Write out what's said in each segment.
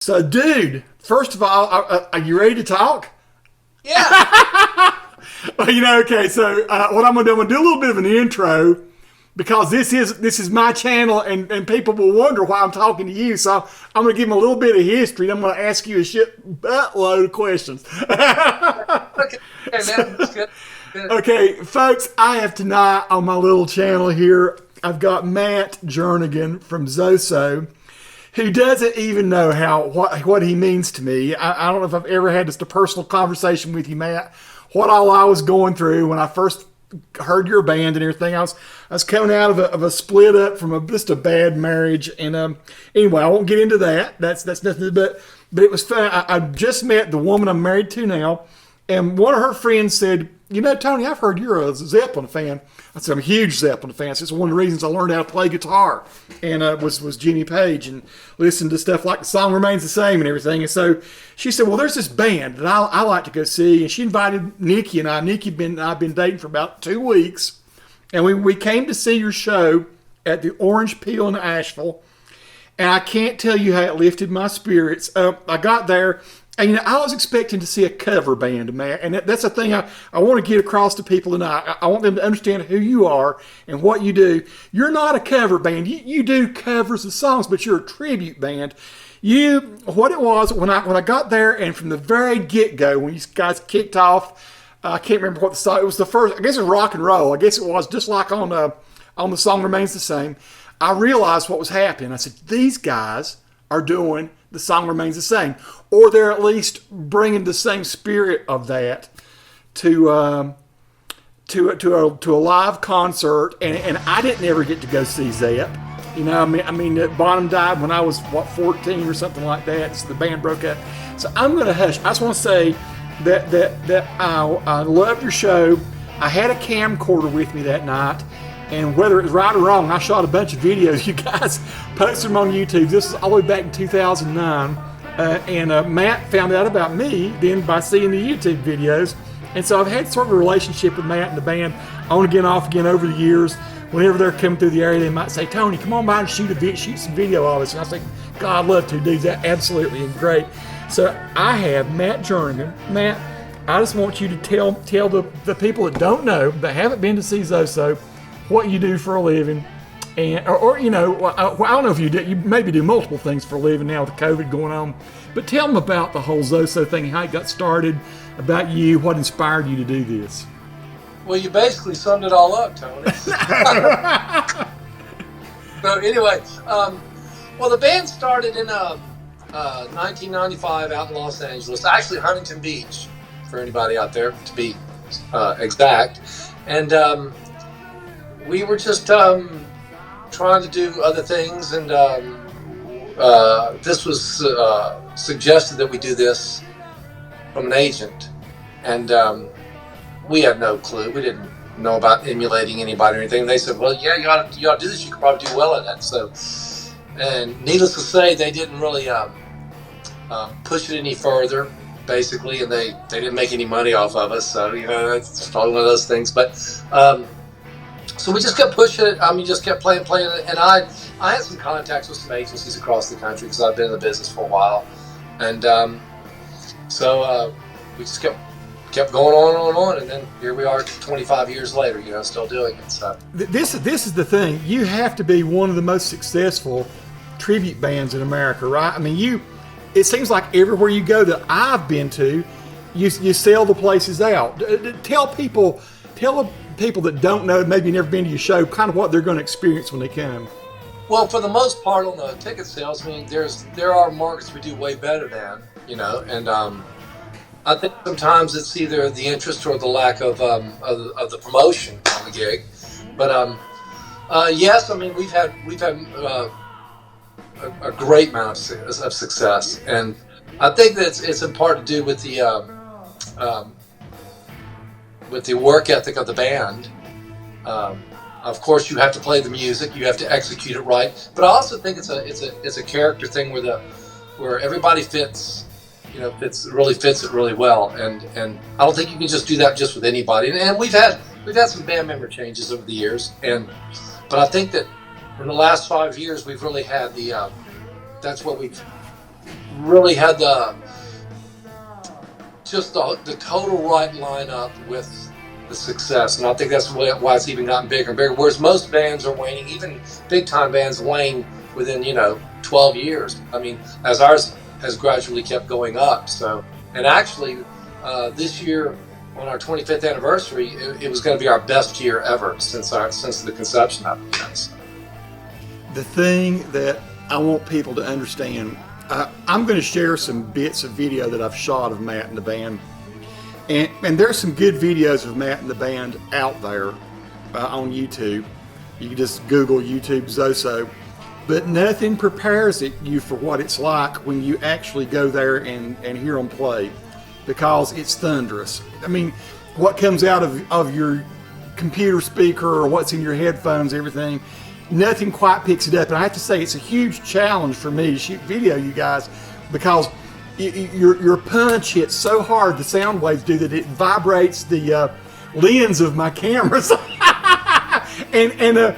So, dude, first of all, are you ready to talk? Yeah. Okay. So, what I'm gonna do, I'm gonna do a little bit of an intro because this is my channel, and people will wonder why I'm talking to you. So, I'm gonna give them a little bit of history, and I'm gonna ask you a shit buttload of questions. Okay, man. That's good. Good. Okay, folks, I have tonight on my little channel here, I've got Matt Jernigan from Zoso, who doesn't even know what he means to me. I don't know if I've ever had just a personal conversation with you, Matt. What all I was going through when I first heard your band and everything. I was coming out of a split up from just a bad marriage, and anyway, I won't get into that. That's nothing. But it was fun. I just met the woman I'm married to now, and one of her friends said, Tony, I've heard you're a Zeppelin fan. I said, I'm a huge Zeppelin fan. So it's one of the reasons I learned how to play guitar, and was Jimmy Page, and listened to stuff like The Song Remains the Same and everything. And so she said, well, there's this band that I like to go see. And she invited Nikki and I. Nikki and I've been dating for about 2 weeks. And we came to see your show at the Orange Peel in Asheville. And I can't tell you how it lifted my spirits. I got there, and I was expecting to see a cover band, Matt. And that's the thing I want to get across to people tonight. I want them to understand who you are and what you do. You're not a cover band. You do covers of songs, but you're a tribute band. What it was when I got there, and from the very get-go, when you guys kicked off, I can't remember what the song. It was the first. I guess it was rock and roll. I guess it was just like on The Song Remains the Same. I realized what was happening. I said, these guys are doing The Song Remains the Same, or they're at least bringing the same spirit of that to a live concert. And I didn't ever get to go see Zep. Bonham died when I was 14 or something like that. So the band broke up. So I'm going to hush. I just want to say that I loved your show. I had a camcorder with me that night. And whether it's right or wrong, I shot a bunch of videos. You guys posted them on YouTube. This is all the way back in 2009. And Matt found out about me then by seeing the YouTube videos. And so I've had sort of a relationship with Matt and the band on again, off again over the years. Whenever they're coming through the area, they might say, Tony, come on by and shoot some video of us. And I say, God, I'd love to, dude. That absolutely is great. So I have Matt Jernigan. Matt, I just want you to tell the people that don't know, that haven't been to see Zoso, what you do for a living, and or I don't know if you do. You maybe do multiple things for a living now with COVID going on, but tell them about the whole Zoso thing, how it got started, about you, what inspired you to do this. Well, you basically summed it all up, Tony. So anyway, well, the band started in 1995 out in Los Angeles, actually Huntington Beach, for anybody out there to be exact, and we were just trying to do other things, and this was suggested that we do this from an agent, and we had no clue. We didn't know about emulating anybody or anything. They said, well, yeah, you ought to do this. You could probably do well at that. So, and needless to say, they didn't really push it any further, basically, and they didn't make any money off of us. So, it's probably one of those things. But so we just kept pushing it. Just kept playing it. And I had some contacts with some agencies across the country because I've been in the business for a while. And so we just kept going on, and then here we are 25 years later, still doing it. So This is the thing. You have to be one of the most successful tribute bands in America, right? It seems like everywhere you go that I've been to, you sell the places out. Tell people that don't know, maybe never been to your show, kind of what they're going to experience when they come. Well, for the most part on the ticket sales, there are markets we do way better than, and I think sometimes it's either the interest or the lack of the promotion on the gig. But yes, we've had a great amount of success, and I think that it's in part to do with the work ethic of the band. Of course, you have to play the music, you have to execute it right, but I also think it's a character thing where everybody fits. Really fits it really well, and I don't think you can just do that just with anybody. And we've had some band member changes over the years, but I think that in the last 5 years we've really had that's what we've really had the total right lineup with the success, and I think that's why it's even gotten bigger and bigger. Whereas most bands are waning, even big time bands wane within 12 years. I mean, as ours has gradually kept going up. So, and actually, this year on our 25th anniversary, it was going to be our best year ever since the conception of it. So. The thing that I want people to understand, I'm going to share some bits of video that I've shot of Matt and the band, and there's some good videos of Matt and the band out there on YouTube. You can just Google YouTube Zoso, but nothing prepares you for what it's like when you actually go there and hear them play, because it's thunderous. I mean, what comes out of your computer speaker or what's in your headphones, everything, nothing quite picks it up. And I have to say, it's a huge challenge for me to shoot video, you guys, because your punch hits so hard, the sound waves do, that it vibrates the lens of my cameras. and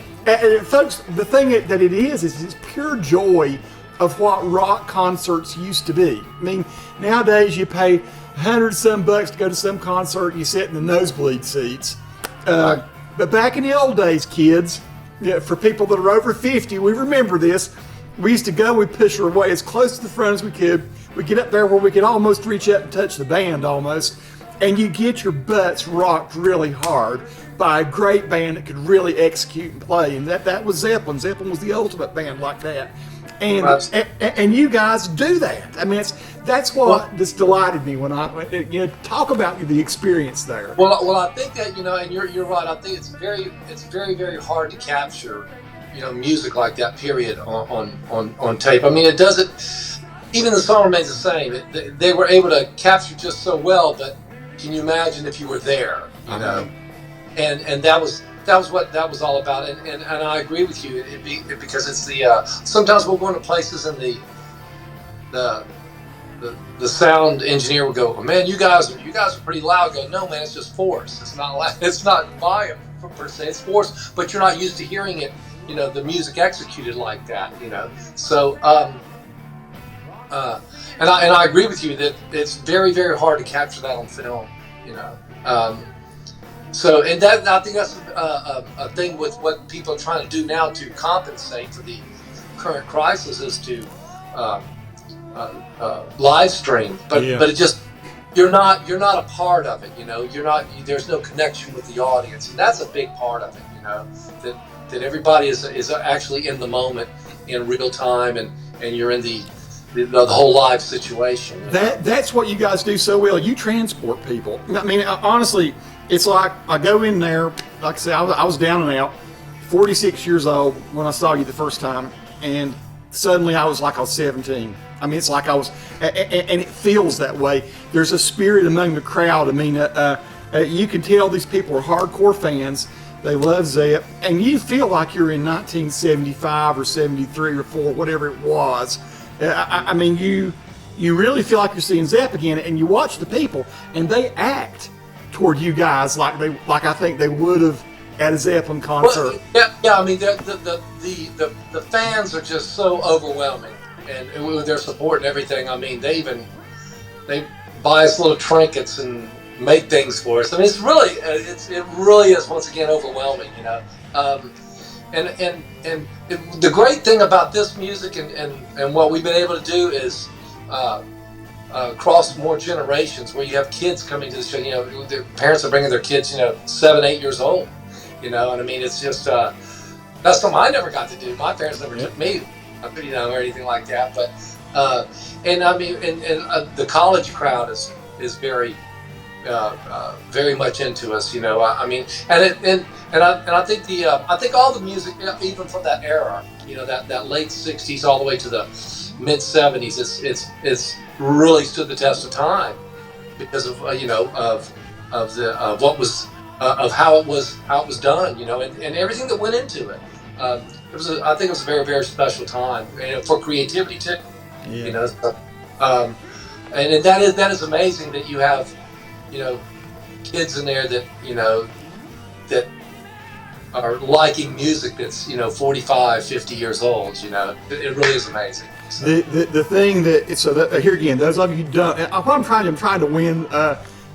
folks, the thing that it is it's pure joy of what rock concerts used to be. I mean, nowadays you pay $100-some to go to some concert, and you sit in the nosebleed seats. But back in the old days, kids, for people that are over 50, we remember this. We used to go, we'd push our way as close to the front as we could. We'd get up there where we could almost reach up and touch the band almost. And you get your butts rocked really hard by a great band that could really execute and play. And that was Zeppelin. Zeppelin was the ultimate band like that. And you guys do that. I mean, that's what just delighted me when I talk about the experience there. Well, I think that and you're right. I think it's very very hard to capture, music like that. Period on tape. I mean, it doesn't. Even the song remains the same. They were able to capture just so well. But can you imagine if you were there? And that was what that was all about. And I agree with you. Because it's the sometimes we'll go into places and the sound engineer will go, oh, man, you guys are pretty loud. I go, no, man, it's just force. It's not loud. It's not volume per se. It's force, but you're not used to hearing it. The music executed like that. So and I agree with you that it's very very hard to capture that on film. So, and that I think that's a thing with what people are trying to do now to compensate for the current crisis is to live stream, but it just you're not a part of it. You're not. There's no connection with the audience, and that's a big part of it. That everybody is actually in the moment, in real time, and you're in the whole live situation. That's what you guys do so well. You transport people. I mean, honestly. It's like I go in there, like I said, I was down and out, 46 years old when I saw you the first time, and suddenly I was like I was 17. I mean, it's like I was, and it feels that way. There's a spirit among the crowd. I mean, you can tell these people are hardcore fans. They love Zep, and you feel like you're in 1975 or 73 or 4, whatever it was. I mean, you really feel like you're seeing Zep again, and you watch the people, and they act toward you guys like I think they would have at a Zeppelin concert. Well, yeah. I mean, the fans are just so overwhelming, and with their support and everything. I mean, they buy us little trinkets and make things for us. I mean, it really is once again overwhelming, And the great thing about this music and what we've been able to do is. Cross more generations, where you have kids coming to the show. Their parents are bringing their kids, 7, 8 years old. And I mean, it's just that's something I never got to do. My parents never took me, or anything like that. But and I mean, and the college crowd is very very much into us. I mean, and I think I think all the music, even from that era, that late '60s all the way to the mid '70s, it's really stood the test of time because of of how it was done, and everything that went into it. I think it was a very very special time, for creativity too. Yeah. And that is amazing that you have kids in there that that are liking music that's 45, 50 years old. It really is amazing. So. The thing that so that here again, those of you who don't, I'm trying to win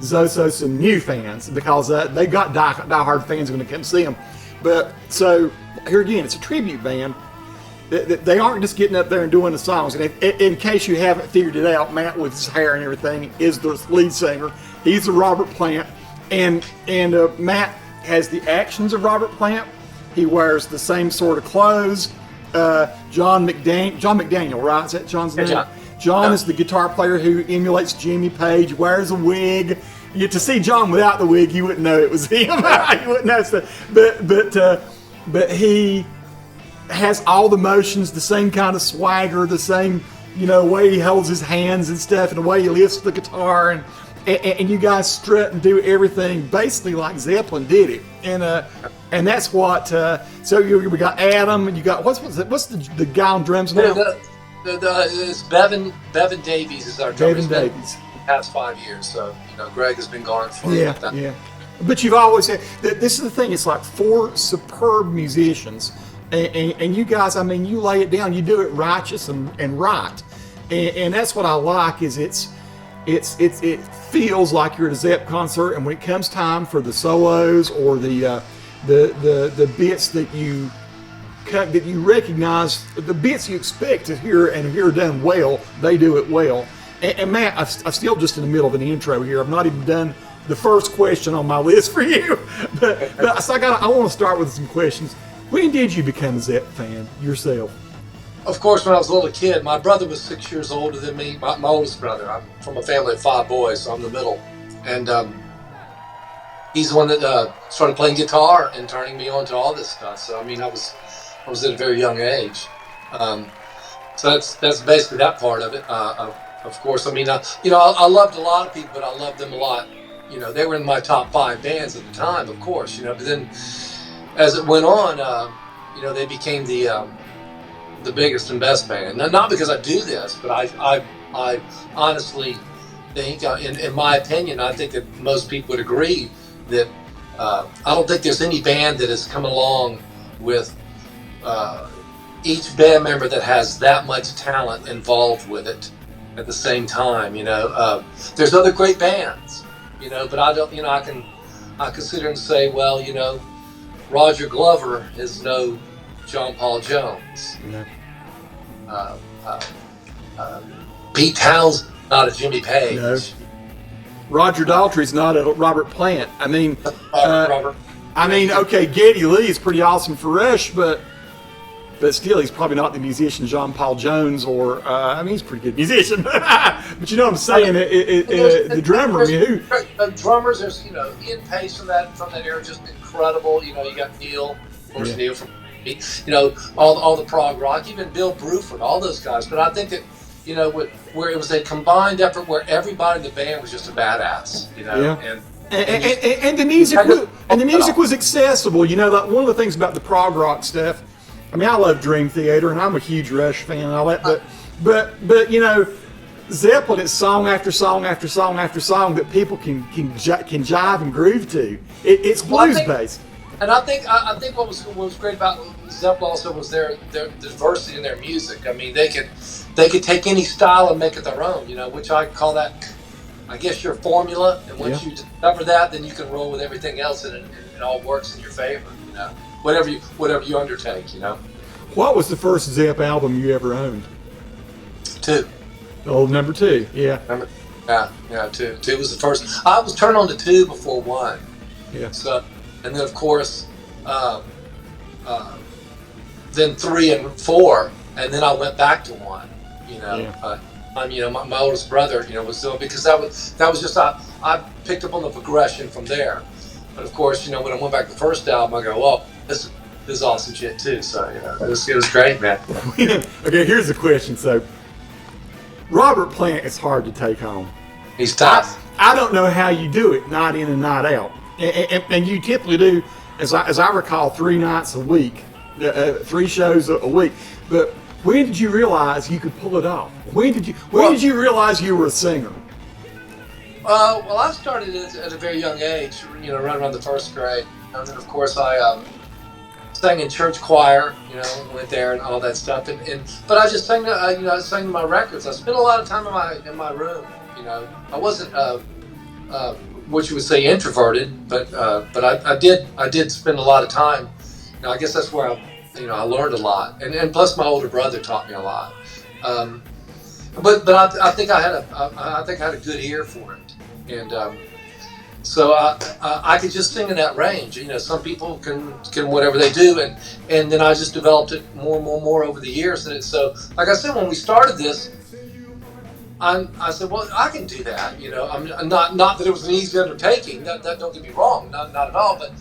Zoso some new fans because they got diehard fans when they come see them. But so here again, it's a tribute band. They aren't just getting up there and doing the songs. And in case you haven't figured it out, Matt with his hair and everything is the lead singer. He's the Robert Plant, and Matt has the actions of Robert Plant. He wears the same sort of clothes. John McDaniel, right? Is that John's name? John. John is the guitar player who emulates Jimmy Page, wears a wig. To see John without the wig, you wouldn't know it was him. You wouldn't know that. But he has all the motions, the same kind of swagger, the same way he holds his hands and stuff, and the way he lifts the guitar, and you guys strut and do everything basically like Zeppelin did it, and that's what. So we got Adam, and you got what's the guy on drums now? It's Bevan Davies is our drummer. Bevan Davies. Past 5 years, so Greg has been gone for yeah. But you've always had. This is the thing. It's like 4 superb musicians. And you guys, I mean, you lay it down. You do it righteous and right, and that's what I like. Is it feels like you're at a Zepp concert, and when it comes time for the solos or the bits that you recognize, the bits you expect to hear and hear done well, they do it well. And Matt, I'm still just in the middle of an intro here. I've not even done the first question on my list for you, but so I want to start with some questions. When did you become a Zepp fan yourself? Of course, when I was a little kid. My brother was 6 years older than me. My oldest brother. I'm from a family of 5 boys, so I'm the middle. And he's the one that started playing guitar and turning me on to all this stuff. So I mean, I was at a very young age. So that's basically that part of it. Of course, I mean, I loved a lot of people, but I loved them a lot. They were in my top 5 bands at the time, of course. But then, as it went on, they became the biggest and best band. Now, not because I do this, but I honestly think, in my opinion, I think that most people would agree that I don't think there's any band that has come along with each band member that has that much talent involved with it at the same time. There's other great bands, but I don't. I consider and say, well, Roger Glover is no John Paul Jones. No. Pete Townsend, not a Jimmy Page. No. Roger Daltrey's not a Robert Plant. I mean, Robert. Okay, Geddy Lee is pretty awesome for Rush, but still, he's probably not the musician John Paul Jones, or he's a pretty good musician. But you know what I'm saying? The drummer, who? Drummers, there's Ian Pace from that era, just incredible. You got Neil, of course, Neil from all the prog rock, even Bill Bruford, all those guys. But I think that where it was a combined effort where everybody in the band was just a badass. And the music was accessible. Like one of the things about the prog rock stuff. I mean, I love Dream Theater, and I'm a huge Rush fan and all that. But Zeppelin is song after song after song after song that people can jive and groove to. It's blues based. And I think what was great about Zeppelin also was their diversity in their music. I mean, they could take any style and make it their own. Which I call that, I guess, your formula. And once you discover that, then you can roll with everything else, and it all works in your favor. Whatever you undertake. What was the first Zepp album you ever owned? 2. Oh, number 2. Yeah. Yeah, 2. 2 was the first. I was turned on to 2 before 1. Yeah. So, and then of course, then 3 and 4, and then I went back to 1. My oldest brother, was doing, because that was just I picked up on the progression from there. But of course, when I went back to the first album, I go, well, this is awesome shit too. So it was great, man. Okay, here's the question. So, Robert Plant is hard to take home. He's tough. I don't know how you do it, night in and night out. And you typically do, as I recall, 3 nights a week, 3 shows a week. But when did you realize you could pull it off? When did you realize you were a singer? Well, I started at a very young age, right around the 1st grade. And then, of course, I sang in church choir, went there and all that stuff. But I just sang, I sang my records. I spent a lot of time in my room. I wasn't what you would say introverted, but I did spend a lot of time. I guess that's where I learned a lot, and plus my older brother taught me a lot. But I think I had a good ear for it, and so I could just sing in that range. Some people can whatever they do, and then I just developed it more over the years. And so, like I said, when we started this, I said, well, I can do that. I'm not that it was an easy undertaking. That don't get me wrong, not at all. But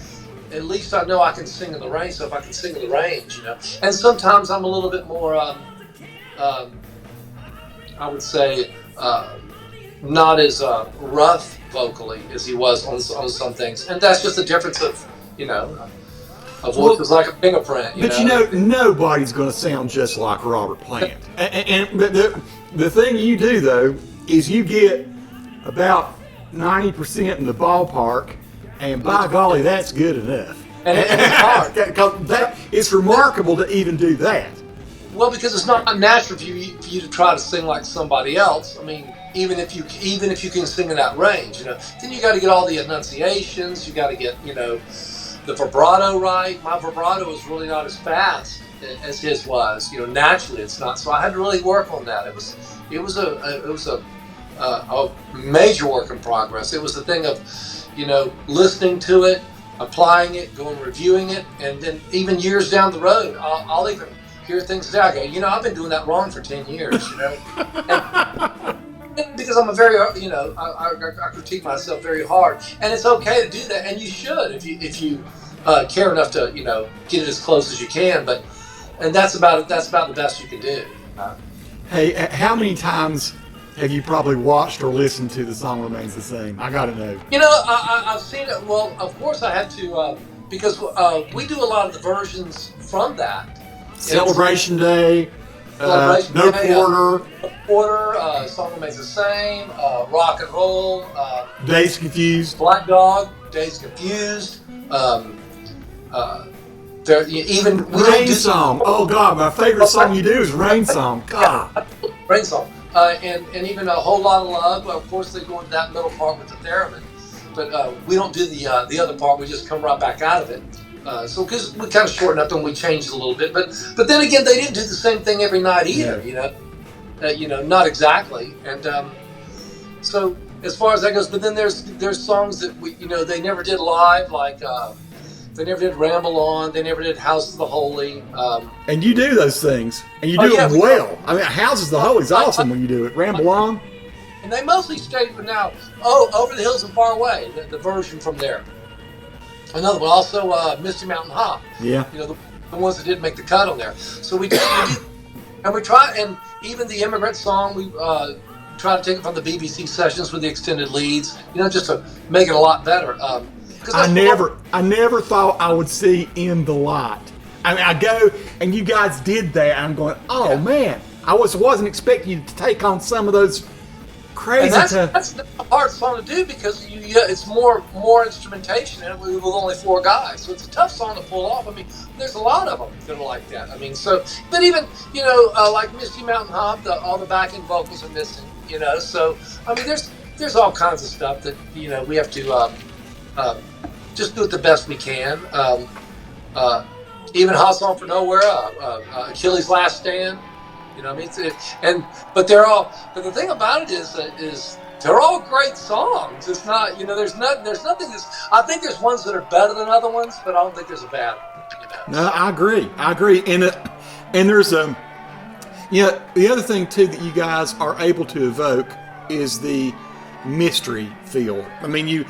at least I know I can sing in the range. So if I can sing in the range, and sometimes I'm a little bit more, I would say, not as rough vocally as he was on some things, and that's just a difference of a voice is like a fingerprint. But nobody's going to sound just like Robert Plant. But the thing you do though is you get about 90% in the ballpark, and by golly, that's good enough. And it's hard. It's remarkable to even do that. Well, because it's not natural for you to try to sing like somebody else. I mean, even if you can sing in that range, then you got to get all the enunciations. You got to get the vibrato right. My vibrato is really not as fast as his was. Naturally it's not. So I had to really work on that. It was a major work in progress. It was the thing of listening to it, applying it, going reviewing it, and then even years down the road, I'll even hear things that I go, I've been doing that wrong for 10 years, and because I'm a very, I critique myself very hard, and it's okay to do that, and you should if you care enough to, get it as close as you can, and that's about the best you can do. Hey, how many times have you probably watched or listened to The Song Remains the Same? I gotta know. I've seen it. Well, of course I had to, because we do a lot of the versions from that. Celebration Day, No Quarter, Song Remains the Same, Rock and Roll, Days Confused, Black Dog, Days Confused, even Rain Song. Oh God, my favorite song you do is Rain Song. God, Rain Song, and even A Whole Lot of Love. Of course, they go into that middle part with the theremin, but we don't do the other part. We just come right back out of it. So because we kind of shortened up and we changed a little bit, but then again, they didn't do the same thing every night either. Not exactly. And so as far as that goes, but then there's songs that they never did live, like they never did Ramble On, they never did House of the Holy. And you do those things, and you do them well. I mean, House of the Holy is awesome when you do it. Ramble On. And they mostly stayed with now. Oh, Over the Hills and Far Away, the version from there. Another one, also Misty Mountain Hop. Yeah. The ones that didn't make the cut on there. So we did, and we try, and even the Immigrant Song, we try to take it from the BBC sessions with the extended leads, just to make it a lot better. I never thought I would see In the Light. I mean, I go, and you guys did that, and I'm going, oh man, I wasn't expecting you to take on some of those crazy. And that's a hard song to do because it's more instrumentation and with only 4 guys, so it's a tough song to pull off. I mean, there's a lot of them that are like that. I mean, but even like Misty Mountain Hop, all the backing vocals are missing. So I mean, there's all kinds of stuff that we have to just do it the best we can. Even Hot Song for Nowhere, Achilles' Last Stand. But the thing about it is they're all great songs. It's not, there's nothing that's, I think there's ones that are better than other ones, but I don't think there's a bad one. No, I agree. And there's the other thing too that you guys are able to evoke is the mystery feel. I mean, you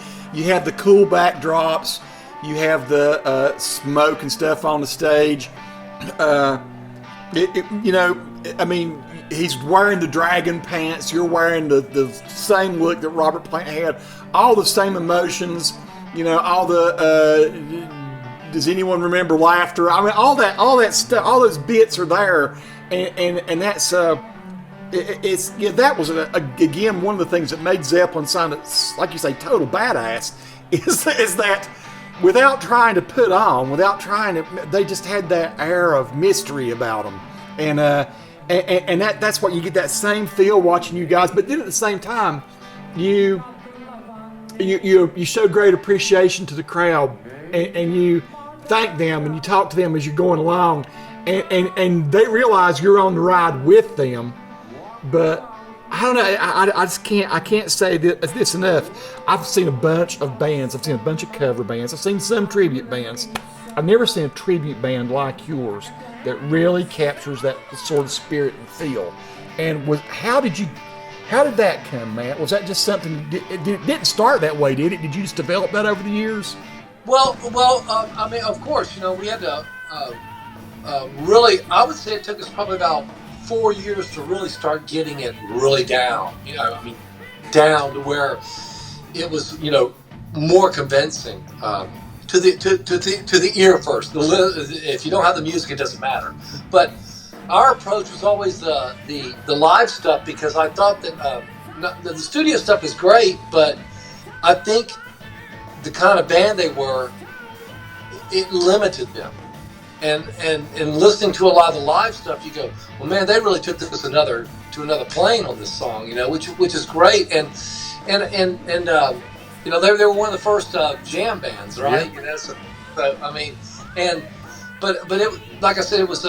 have the cool backdrops, you have the smoke and stuff on the stage. I mean, he's wearing the dragon pants. You're wearing the same look that Robert Plant had. All the same emotions. All the. Does anyone remember laughter? I mean, all that stuff. All those bits are there, and that's. That was again one of the things that made Zeppelin sound like you say total badass. Is that without trying to put on, without trying to, they just had that air of mystery about them, and that's what you get, that same feel watching you guys. But then at the same time, you show great appreciation to the crowd, and you thank them and you talk to them as you're going along, and they realize you're on the ride with them. But I don't know. I can't say this enough. I've seen a bunch of bands. I've seen a bunch of cover bands. I've seen some tribute bands. I've never seen a tribute band like yours that really captures that sort of spirit and feel. And how did that come, Matt? Was that just something? It didn't start that way, did it? Did you just develop that over the years? Well, I mean, of course, we had to really. I would say it took us probably about 4 years to really start getting it really down. I mean, down to where it was, more convincing to the ear first. If you don't have the music, it doesn't matter. But our approach was always the live stuff, because I thought that the studio stuff is great, but I think the kind of band they were, it limited them. And listening to a lot of the live stuff, you go, well, man, they really took this to another plane on this song, which is great. And they were one of the first jam bands, right? Yeah. So I mean, but it, like I said, it was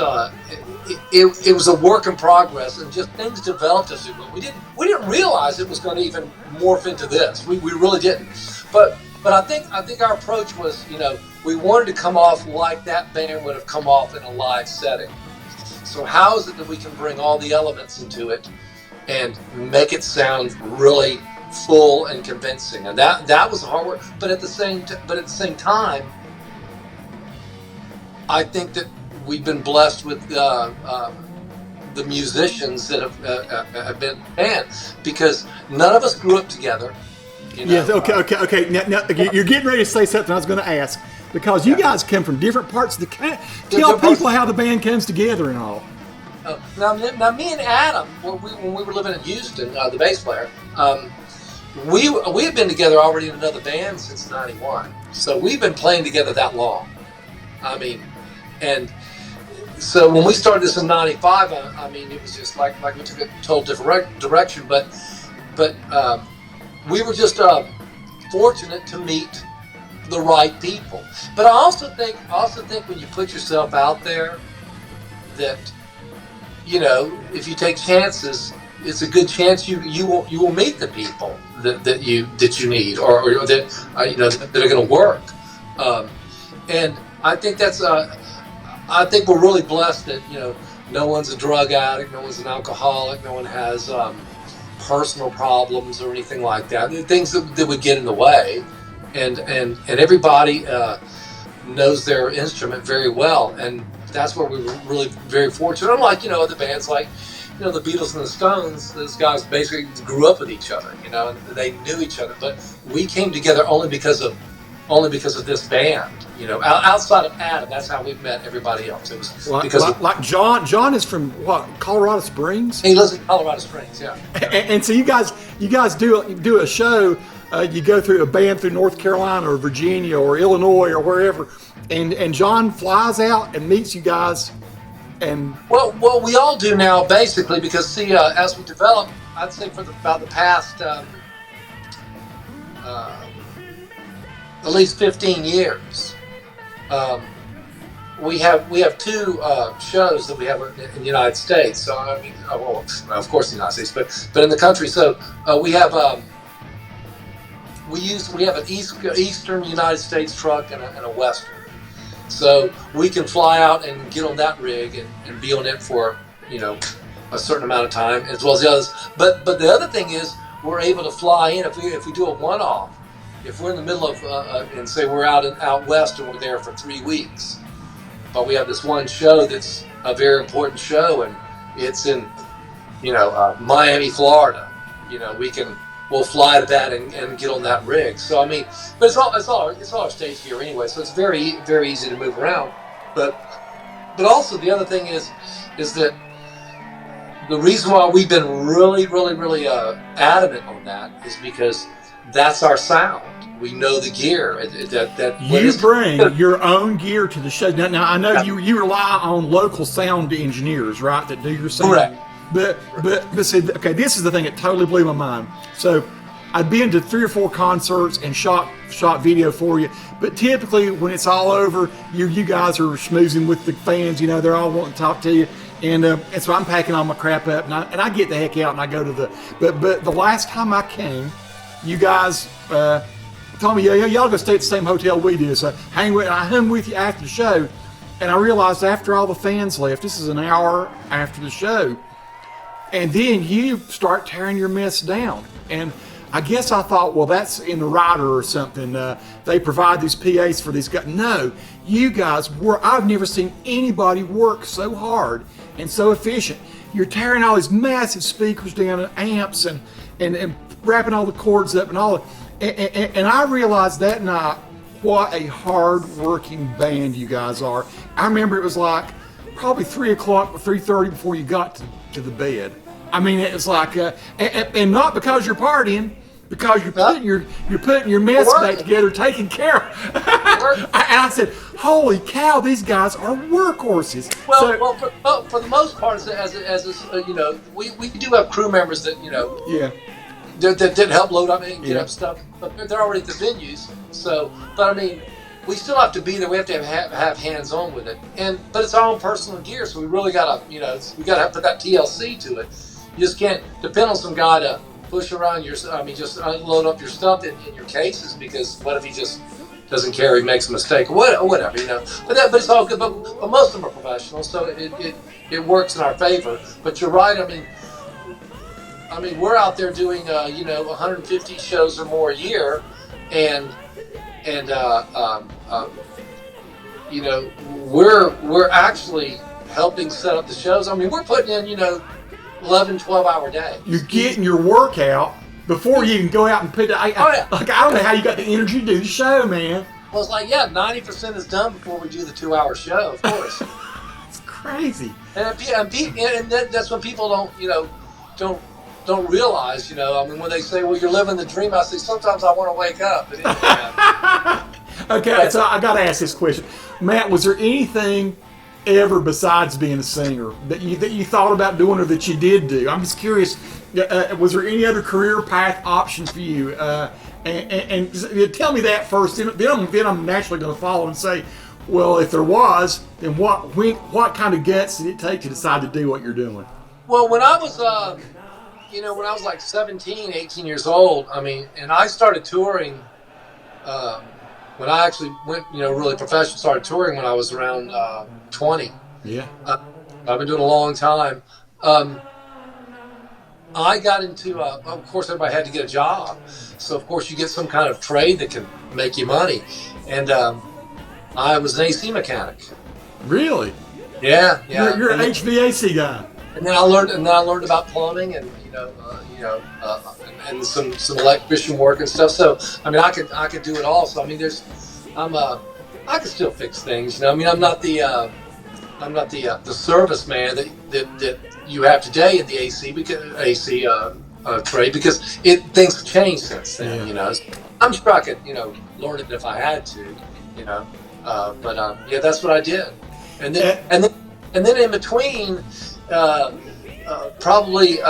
a work in progress, and just things developed as we went. We didn't realize it was going to even morph into this. We really didn't. But I think our approach was, we wanted to come off like that band would have come off in a live setting. So how is it that we can bring all the elements into it and make it sound really full and convincing? And that was hard work. But at the same time, I think that we've been blessed with the musicians that have been bands, because none of us grew up together. Yes. Okay. Now, you're getting ready to say something I was going to ask, because you guys come from different parts of the country. Tell people how the band comes together and all. Now, me and Adam, when we were living in Houston, the bass player, we had been together already in another band since '91. So we've been playing together that long. I mean, and so when we started this in '95, I mean, it was just like we took a total different direction. But we were just fortunate to meet the right people. But I also think when you put yourself out there, that if you take chances, it's a good chance you will meet the people that you need, or that that are going to work. And I think that's I think we're really blessed that no one's a drug addict, no one's an alcoholic, no one has personal problems or anything like that. Things that would get in the way, and everybody knows their instrument very well, and that's where we were really very fortunate. Unlike other bands like the Beatles and the Stones, those guys basically grew up with each other, and they knew each other. But we came together only because of this band. Outside of Adam, that's how we've met everybody else. It was like John. John is from what, Colorado Springs? He lives in Colorado Springs, yeah. And so you guys do a show. You go through a band through North Carolina or Virginia or Illinois or wherever, and John flies out and meets you guys. And well, we all do now, basically, because as we develop, I'd say for about the past at least 15 years. We have two shows that we have in the United States. So I mean, well, of course, the United States, but in the country. So we have an Eastern United States truck and a Western. So we can fly out and get on that rig and be on it for a certain amount of time, as well as the others. But the other thing is, we're able to fly in if we do a one-off. If we're in the middle of and say we're out west and we're there for 3 weeks, but we have this one show that's a very important show, and it's in Miami, Florida. We'll fly to that and get on that rig. So I mean, but it's all our stage gear anyway, so it's very, very easy to move around. But also the other thing is that the reason why we've been really, really, really adamant on that is because that's our sound. We know the gear. You bring your own gear to the show. Now I know you rely on local sound engineers, right, that do your sound. Correct. But see, okay, this is the thing that totally blew my mind. So I've been to 3 or 4 concerts and shot video for you. But typically, when it's all over, you guys are schmoozing with the fans. You know, they're all wanting to talk to you, and so I'm packing all my crap up, and I get the heck out, and I go to the. But the last time I came, you guys told me, yeah, y'all go stay at the same hotel we do. So I hung with you after the show, and I realized after all the fans left, this is an hour after the show, and then you start tearing your mess down, and I guess I thought, well, that's in the rider or something. They provide these PAs for these guys. No, you guys I've never seen anybody work so hard and so efficient. You're tearing all these massive speakers down and amps and wrapping all the cords up and all. And I realized that night what a hard-working band you guys are. I remember it was like probably 3 o'clock, 3:30 before you got to the bed. I mean, it was like, and not because you're partying, because you're putting your mess back together, taking care of. And I said, "Holy cow, these guys are workhorses." Well, for the most part, you know, we do have crew members that that did help load up and get up stuff, but they're already at the venues. So, but I mean, we still have to be there. We have to have hands on with it, but it's our own personal gear, so we really gotta we gotta put that TLC to it. You just can't depend on some guy to push around just unload up your stuff in your cases, because what if he just doesn't care, he makes a mistake, or whatever, you know. But it's all good. But most of them are professionals, so it works in our favor. But you're right. I mean, we're out there doing 150 shows or more a year, and we're actually helping set up the shows. I mean, we're putting in 11, 12-hour day. You're getting your workout before you can go out and put it. I don't know how you got the energy to do the show, man. Well, it's like 90% is done before we do the 2-hour show, of course. It's crazy. And that's when people don't realize, I mean, when they say, well, you're living the dream, I say, sometimes I want to wake up. Okay, so I got to ask this question. Matt, was there anything ever besides being a singer that you thought about doing or that you did do? I'm just curious, was there any other career path option for you? And tell me that first, then I'm naturally going to follow and say, well, if there was, then what kind of guts did it take to decide to do what you're doing? Well, when I was when I was like 17, 18 years old, I mean, and I started touring when I actually went, really professional, started touring when I was around 20. Yeah. I've been doing a long time. I got into, of course, everybody had to get a job. So, of course, you get some kind of trade that can make you money. And I was an AC mechanic. Really? Yeah. You're an HVAC guy. And then I learned about plumbing and and some electrician work and stuff. So I mean, I could do it all. So I mean, I can still fix things. I mean, I'm not the service man that you have today in the AC trade, because things have changed since then. Yeah. I'm sure I could learn it if I had to. But that's what I did. And then in between. Probably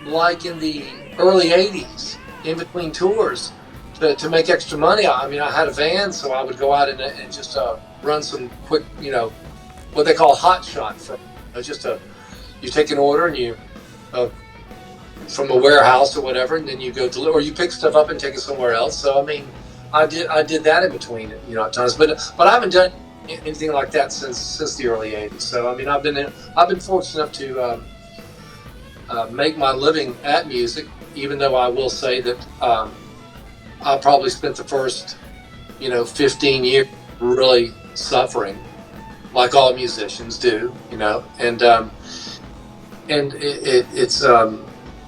like in the early 80s, in between tours, to make extra money. I mean, I had a van, so I would go out and just run some quick, what they call hot shot. You take an order and you from a warehouse or whatever, and then you go deliver, or you pick stuff up and take it somewhere else. So I mean, I did that in between, at times, but I haven't done anything like that since the early 80s. So I mean, I've been fortunate enough to make my living at music, even though I will say that I probably spent the first 15 years really suffering, like all musicians do, and it's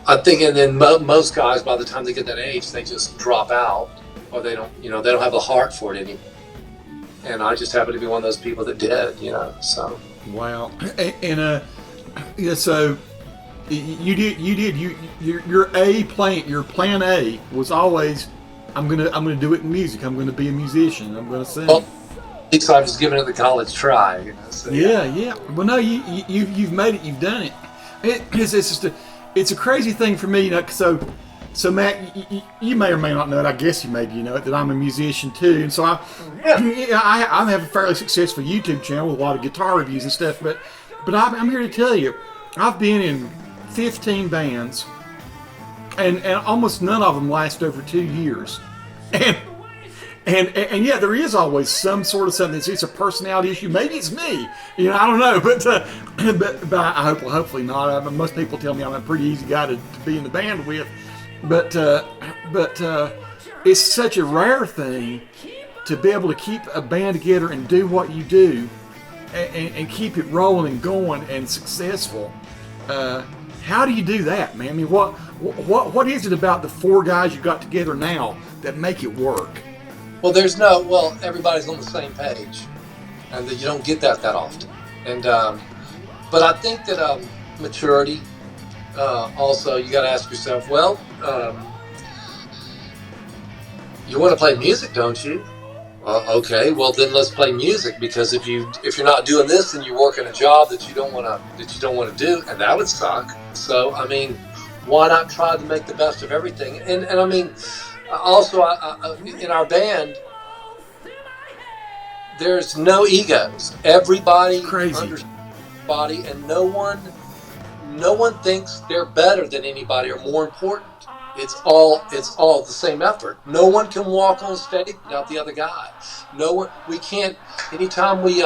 I think, and then most guys, by the time they get that age, they just drop out, or they don't have the heart for it anymore. And I just happen to be one of those people that did, so. Wow. And so You did. Your plan A was always, I'm gonna do it in music. I'm gonna be a musician. I'm gonna sing. Well, at least I was giving it the college try. So, yeah. Well, no, you've made it. You've done it. It's just it's a crazy thing for me. So Matt, you may or may not know it. I guess you maybe know it that I'm a musician too, and so I have a fairly successful YouTube channel with a lot of guitar reviews and stuff. But I'm here to tell you, I've been in 15 bands, and almost none of them last over 2 years, and yeah, there is always some sort of something. It's a personality issue. Maybe it's me. I don't know. But I hopefully not. Most people tell me I'm a pretty easy guy to be in the band with. But it's such a rare thing to be able to keep a band together and do what you do, and keep it rolling and going and successful. How do you do that, man? I mean, what is it about the four guys you got together now that make it work? Well, everybody's on the same page, and that you don't get that often. And but I think that maturity. Also, you got to ask yourself, you want to play music, don't you? Okay, well then let's play music, because if you're not doing this, then you're working a job that you don't want to do, and that would suck. So I mean, why not try to make the best of everything? And I mean, also in our band, there's no egos. Everybody understands everybody, and no one thinks they're better than anybody or more important. It's all the same effort. No one can walk on stage without the other guy. We can't. Anytime we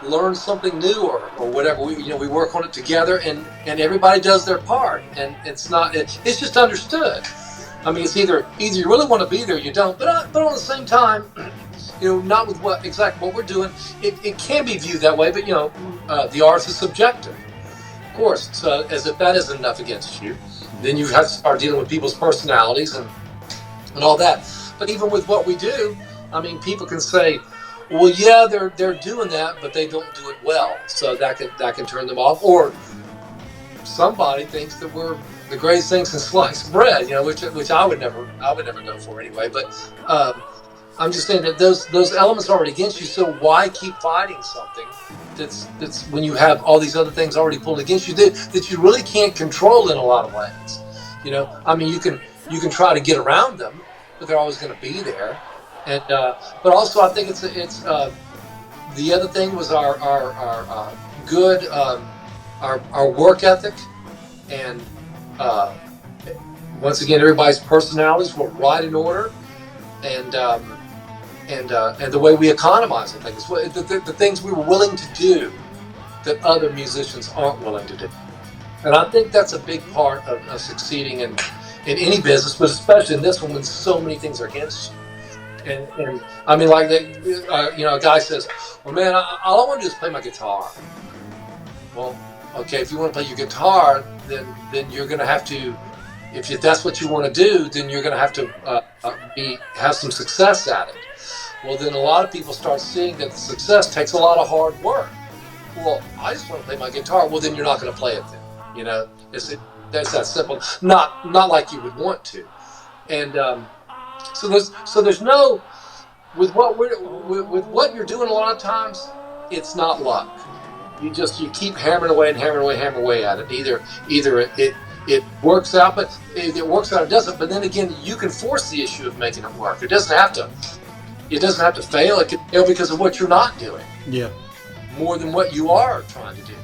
learn something new or whatever, we work on it together, and everybody does their part, and it's just understood. I mean, it's either you really want to be there, or you don't. But on the same time, not with what we're doing. It can be viewed that way, but the art is subjective. Of course, so as if that isn't enough against you, then you have to start dealing with people's personalities and all that. But even with what we do, I mean, people can say, well, yeah, they're doing that, but they don't do it well, so that can turn them off. Or somebody thinks that we're the greatest thing since sliced bread, which I would never go for anyway. But I'm just saying that those elements are already against you, so why keep fighting something that's when you have all these other things already pulled against you that you really can't control in a lot of ways. I mean, you can try to get around them, but they're always going to be there. And but also I think it's the other thing was our good our work ethic, and once again, everybody's personalities were right in order, and the way we economize on things, the things we were willing to do that other musicians aren't willing to do. And I think that's a big part of succeeding in any business, but especially in this one when so many things are against you. And I mean, like a guy says, well, man, all I want to do is play my guitar. Well, okay, if you want to play your guitar, then you're going to have to, if that's what you want to do, then you're going to have to have some success at it. Well, then a lot of people start seeing that the success takes a lot of hard work. Well, I just want to play my guitar. Well, then you're not going to play it then. That's that simple. Not like you would want to. And so there's no, with what you're doing a lot of times, it's not luck. You keep hammering away at it. Either it works out, but it works out or doesn't. But then again, you can force the issue of making it work. It doesn't have to fail. It can fail because of what you're not doing. Yeah. More than what you are trying to do.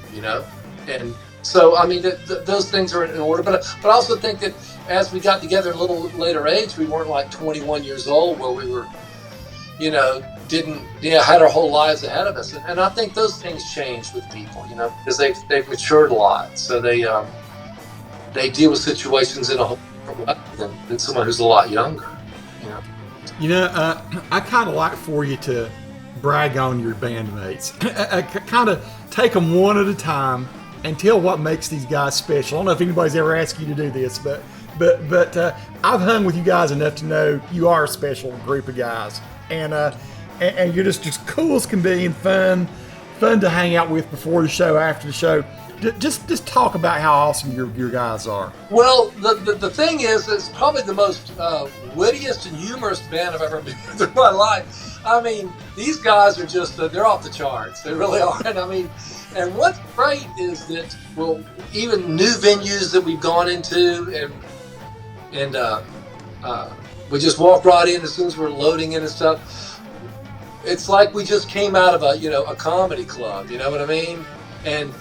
And so I mean, those things are in order. But I also think that as we got together at a little later age, we weren't like 21 years old where we were, had our whole lives ahead of us. And I think those things change with people, because they've matured a lot. So they deal with situations in a whole different way than someone who's a lot younger. I kind of like for you to brag on your bandmates. Kind of take them one at a time and tell what makes these guys special. I don't know if anybody's ever asked you to do this, but I've hung with you guys enough to know you are a special group of guys, and you're just cool as can be and fun to hang out with before the show, after the show. Just talk about how awesome your guys are. Well, the thing is, it's probably the most wittiest and humorous band I've ever been with in my life. I mean, these guys are just, they're off the charts. They really are. And I mean, and what's great is that, well, even new venues that we've gone into, and we just walk right in as soon as we're loading in and stuff. It's like we just came out of a comedy club, you know what I mean? And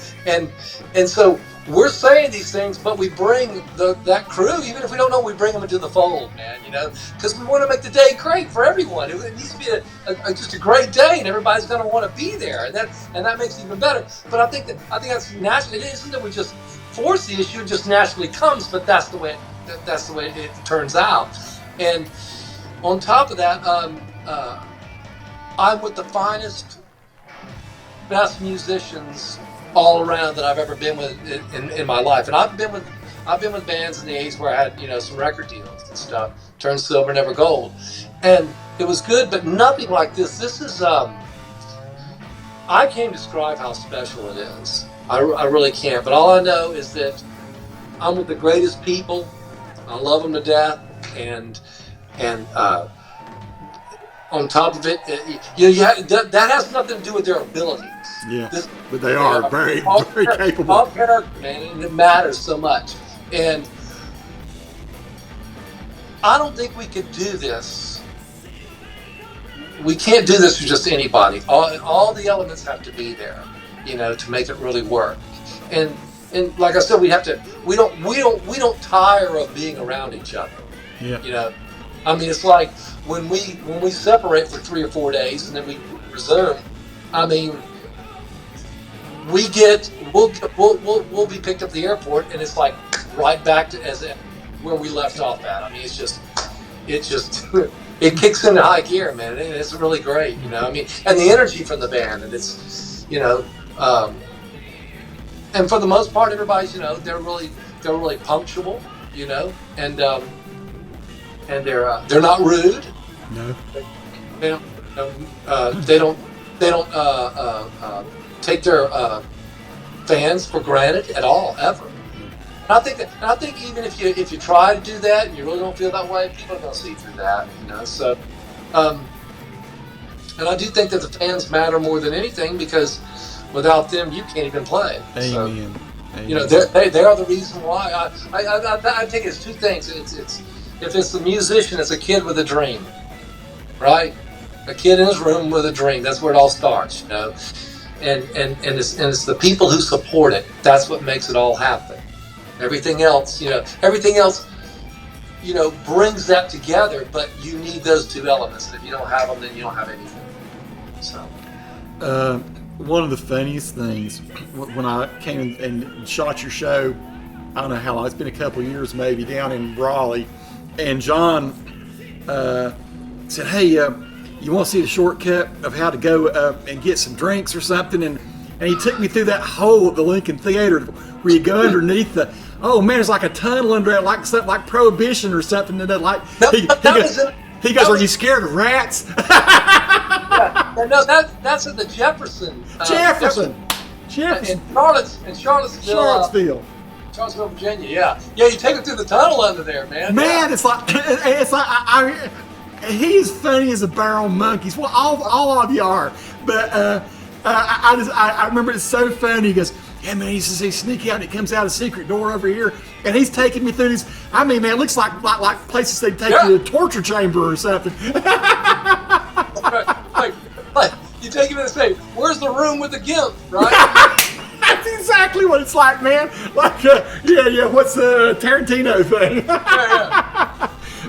so we're saying these things, but we bring that crew, even if we don't know, we bring them into the fold, man, because we want to make the day great for everyone. It needs to be just a great day, and everybody's going to want to be there, and that makes it even better. But I think that's natural. It isn't that we just force the issue; it just naturally comes. But that's the way it turns out. And on top of that, I'm with the finest, best musicians all around that I've ever been with in my life. And I've been with bands in the 80s where I had some record deals and stuff, turned silver, never gold, and it was good, but nothing like this. This is I can't describe how special it is. I really can't. But all I know is that I'm with the greatest people. I love them to death, and on top of it, that has nothing to do with their abilities. Yeah, but they are very capable. All character, man, and it matters so much. And I don't think we could do this. We can't do this for just anybody. All the elements have to be there, to make it really work. And like I said, we don't tire of being around each other. Yeah. I mean, it's like when we separate for 3 or 4 days and then we resume. I mean, we'll be picked up at the airport, and it's like right back to where we left off at. I mean, it's just it kicks into high gear, man, and it's really great. I mean, and the energy from the band, and it's and for the most part, everybody's they're really punctual, and they're not rude. No. They don't take their fans for granted at all, ever. And I think even if you try to do that and you really don't feel that way, people are going to see through that, So, and I do think that the fans matter more than anything, because without them, you can't even play. Amen. So, Amen. they are the reason why. I think it's two things. It's if it's the musician, it's a kid with a dream, right? A kid in his room with a dream. That's where it all starts, And it's the people who support it. That's what makes it all happen. Everything else, brings that together. But you need those two elements. And if you don't have them, then you don't have anything. So, one of the funniest things when I came and shot your show, I don't know how long, it's been a couple of years maybe, down in Raleigh, and John said, "Hey, you want to see the shortcut of how to go and get some drinks or something?" And he took me through that hole of the Lincoln Theater where you go underneath the. Oh man, it's like a tunnel under it, like something like Prohibition or something. And like he goes, "Are you scared of rats?" No, that's in the Jefferson. Jefferson. In Charlottesville, Virginia. Yeah. You take it through the tunnel under there, man. Man, it's like he's funny as a barrel of monkeys. Well, all of you are, but I remember it's so funny. He goes, "Yeah, man, he says he's sneaky out. And he comes out a secret door over here, and he's taking me through these. I mean, man, it looks like places they take you to a torture chamber or something." Like you take him in and say, "Where's the room with the gimp?" Right? That's exactly what it's like, man. Like, what's the Tarantino thing? Yeah.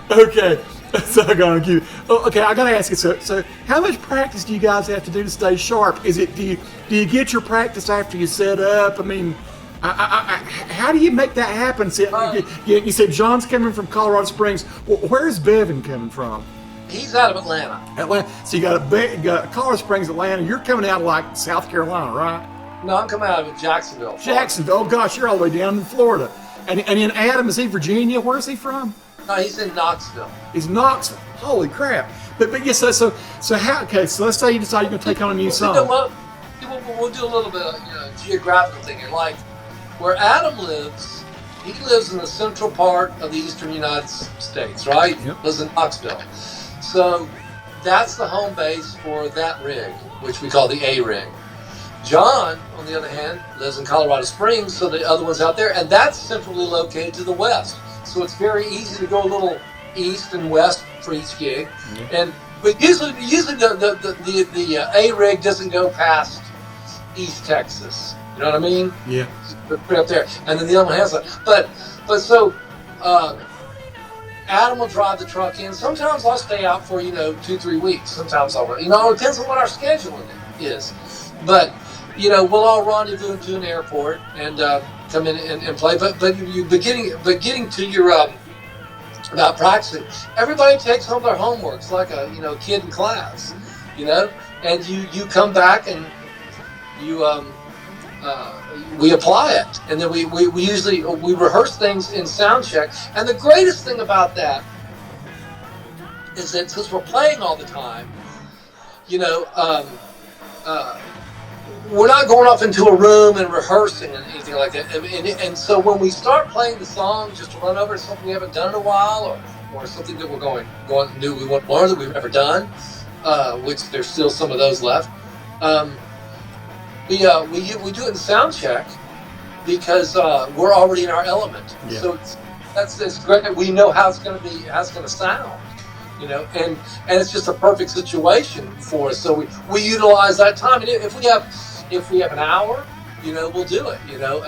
Okay. So I'm gonna give. Okay, I gotta ask you. So, how much practice do you guys have to do to stay sharp? Is it do you get your practice after you set up? I mean, how do you make that happen? You said John's coming from Colorado Springs. Well, where's Bevan coming from? He's out of Atlanta. Atlanta. So you got Colorado Springs, Atlanta. You're coming out of like South Carolina, right? No, I'm coming out of Jacksonville. Florida. Jacksonville. Oh gosh, you're all the way down in Florida. And then Adam, is he Virginia? Where's he from? No, he's in Knoxville. He's Knoxville. Holy crap! But yes, so how? Okay, so let's say you decide you're going to take on a new song. We'll do a little bit of geographical thing here. Like Where Adam lives, he lives in the central part of the eastern United States, right? Yep. Lives in Knoxville. So that's the home base for that rig, which we call the A rig. John, on the other hand, lives in Colorado Springs, so the other one's out there, and that's centrally located to the west. So it's very easy to go a little east and west for each gig. But usually the A rig doesn't go past East Texas. You know what I mean? Yeah. Put up there, and then the other one has that. But so Adam will drive the truck in. Sometimes I'll stay out for 2-3 weeks. Sometimes I'll it depends on what our scheduling is. But we'll all rendezvous into an airport and come in and play. But getting to your about practicing, everybody takes home their homework. It's like a kid in class, and you come back and you we apply it, and then we usually rehearse things in sound check. And the greatest thing about that is that since we're playing all the time, we're not going off into a room and rehearsing and anything like that. And so when we start playing the song, just to run over something we haven't done in a while, or something that we're going to do, we want to learn that we've never done, which there's still some of those left. We do it in sound check because we're already in our element. Yeah. So it's great that we know how it's going to sound, and it's just a perfect situation for us. So we utilize that time. And if we have an hour, we'll do it. It all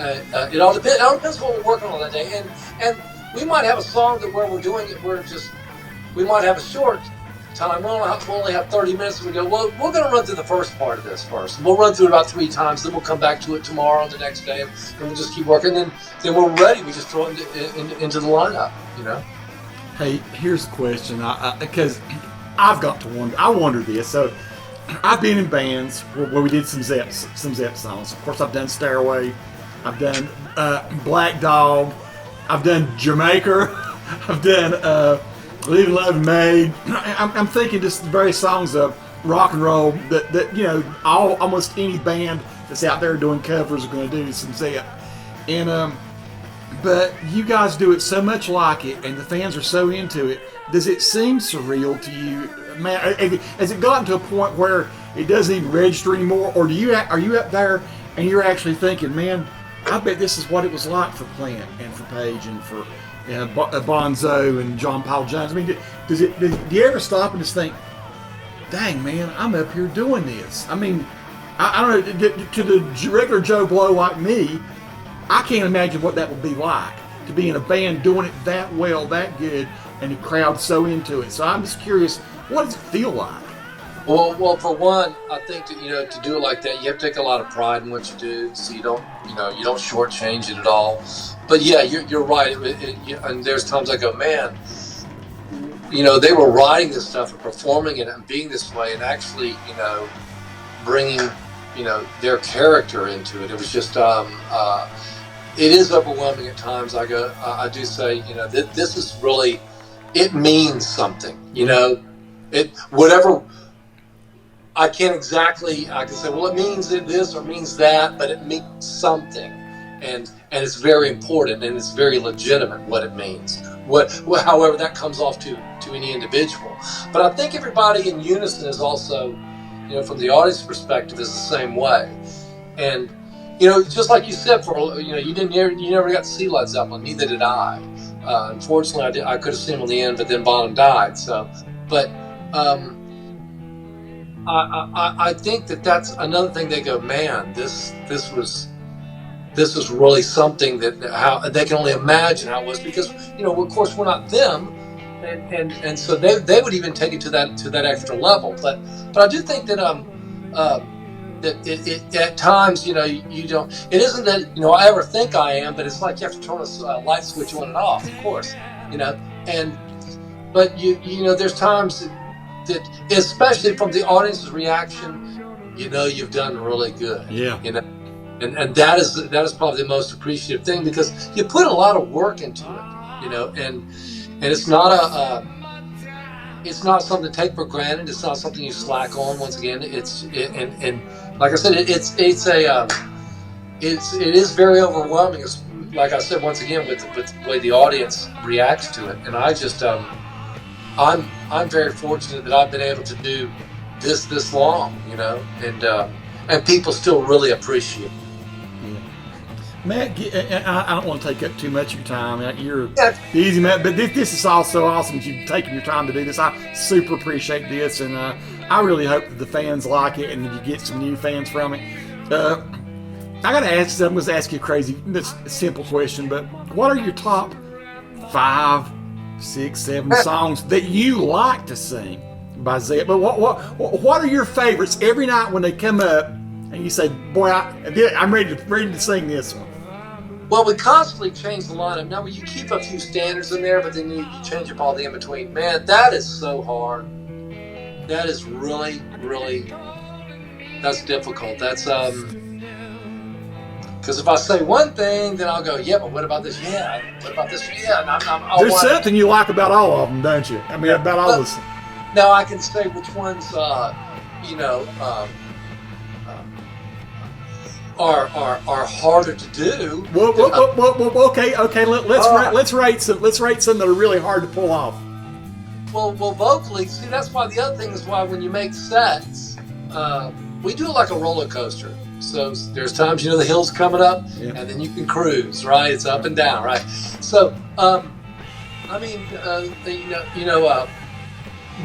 depends. It all depends what we're working on that day. And we might have a song that where we're doing it, we might have a short time. We'll only have 30 minutes, and we go, well, we're going to run through the first part of this first. And we'll run through it about 3 times, then we'll come back to it tomorrow and the next day, and we'll just keep working. Then we're ready. We just throw it into the lineup, Hey, here's a question, because I've got to wonder. I wonder this. So I've been in bands where we did some Zep songs. Of course, I've done Stairway, I've done Black Dog, I've done Jamaica, I've done Leaving Love Made. I'm thinking just the various songs of rock and roll that almost any band that's out there doing covers are going to do some Zep. And but you guys do it so much like it, and the fans are so into it. Does it seem surreal to you, man? Has it gotten to a point where it doesn't even register anymore, or are you up there and you're actually thinking, man, I bet this is what it was like for Plant and for Page and for Bonzo and John Paul Jones? I mean, do you ever stop and just think, dang, man, I'm up here doing this? I mean, I don't know, to the regular Joe Blow like me, I can't imagine what that would be like, to be in a band doing it that well, that good, and the crowd's so into it. So I'm just curious, what does it feel like? Well, for one, I think that, to do it like that, you have to take a lot of pride in what you do, so you don't shortchange it at all. But yeah, you're right. And there's times I go, man, they were writing this stuff and performing it and being this way, and actually, bringing, their character into it. It was just, it is overwhelming at times. I do say, this is really, it means something. Whatever. I can say, well, it means this or means that, but it means something, and it's very important, and it's very legitimate what it means. However that comes off to any individual. But I think everybody in unison is also, from the audience perspective, is the same way. And just like you said, you never got to see Led Zeppelin, neither did I. Unfortunately, I could have seen him in the end, but then Bonham died. So, but. I think that's another thing. They go, man, this was really something that how they can only imagine how it was, because of course we're not them, and so they would even take it to that extra level. But I do think that that it at times you don't. It isn't that I ever think I am, but it's like you have to turn a light switch on and off, of course, but there's times that, especially from the audience's reaction, you've done really good. Yeah. And that is probably the most appreciative thing, because you put a lot of work into it, and it's not it's not something to take for granted. It's not something you slack on. Once again, and like I said, it's it is very overwhelming. It's, like I said, once again, with the way the audience reacts to it, and I just I'm very fortunate that I've been able to do this long, you know, and people still really appreciate it. Matt, I don't want to take up too much of your time. You're easy, Matt, but this is all so awesome that you've taken your time to do this. I super appreciate this, and I really hope that the fans like it and that you get some new fans from it. I got to ask you, I'm going to ask you a crazy, simple question, but what are your top 5, 6, 7 songs that you like to sing by Zep? But what are your favorites every night when they come up and you say, boy, I'm ready to sing this one? Well, we constantly change the lineup. Now, you keep a few standards in there, but then you change up all the in-between. Man, that is so hard. That is really, really, that's difficult. That's, because if I say one thing, then I'll go, yeah, but what about this? Yeah, what about this? Yeah, and there's something you like about all of them, don't you? I mean, about all of them. Now I can say which ones, are harder to do. Well, okay. Let's rate some that are really hard to pull off. Well, vocally, see, that's why the other thing is why when you make sets, we do it like a roller coaster. So there's times, you know, the hill's coming up, and then you can cruise, right? It's up and down, right? So,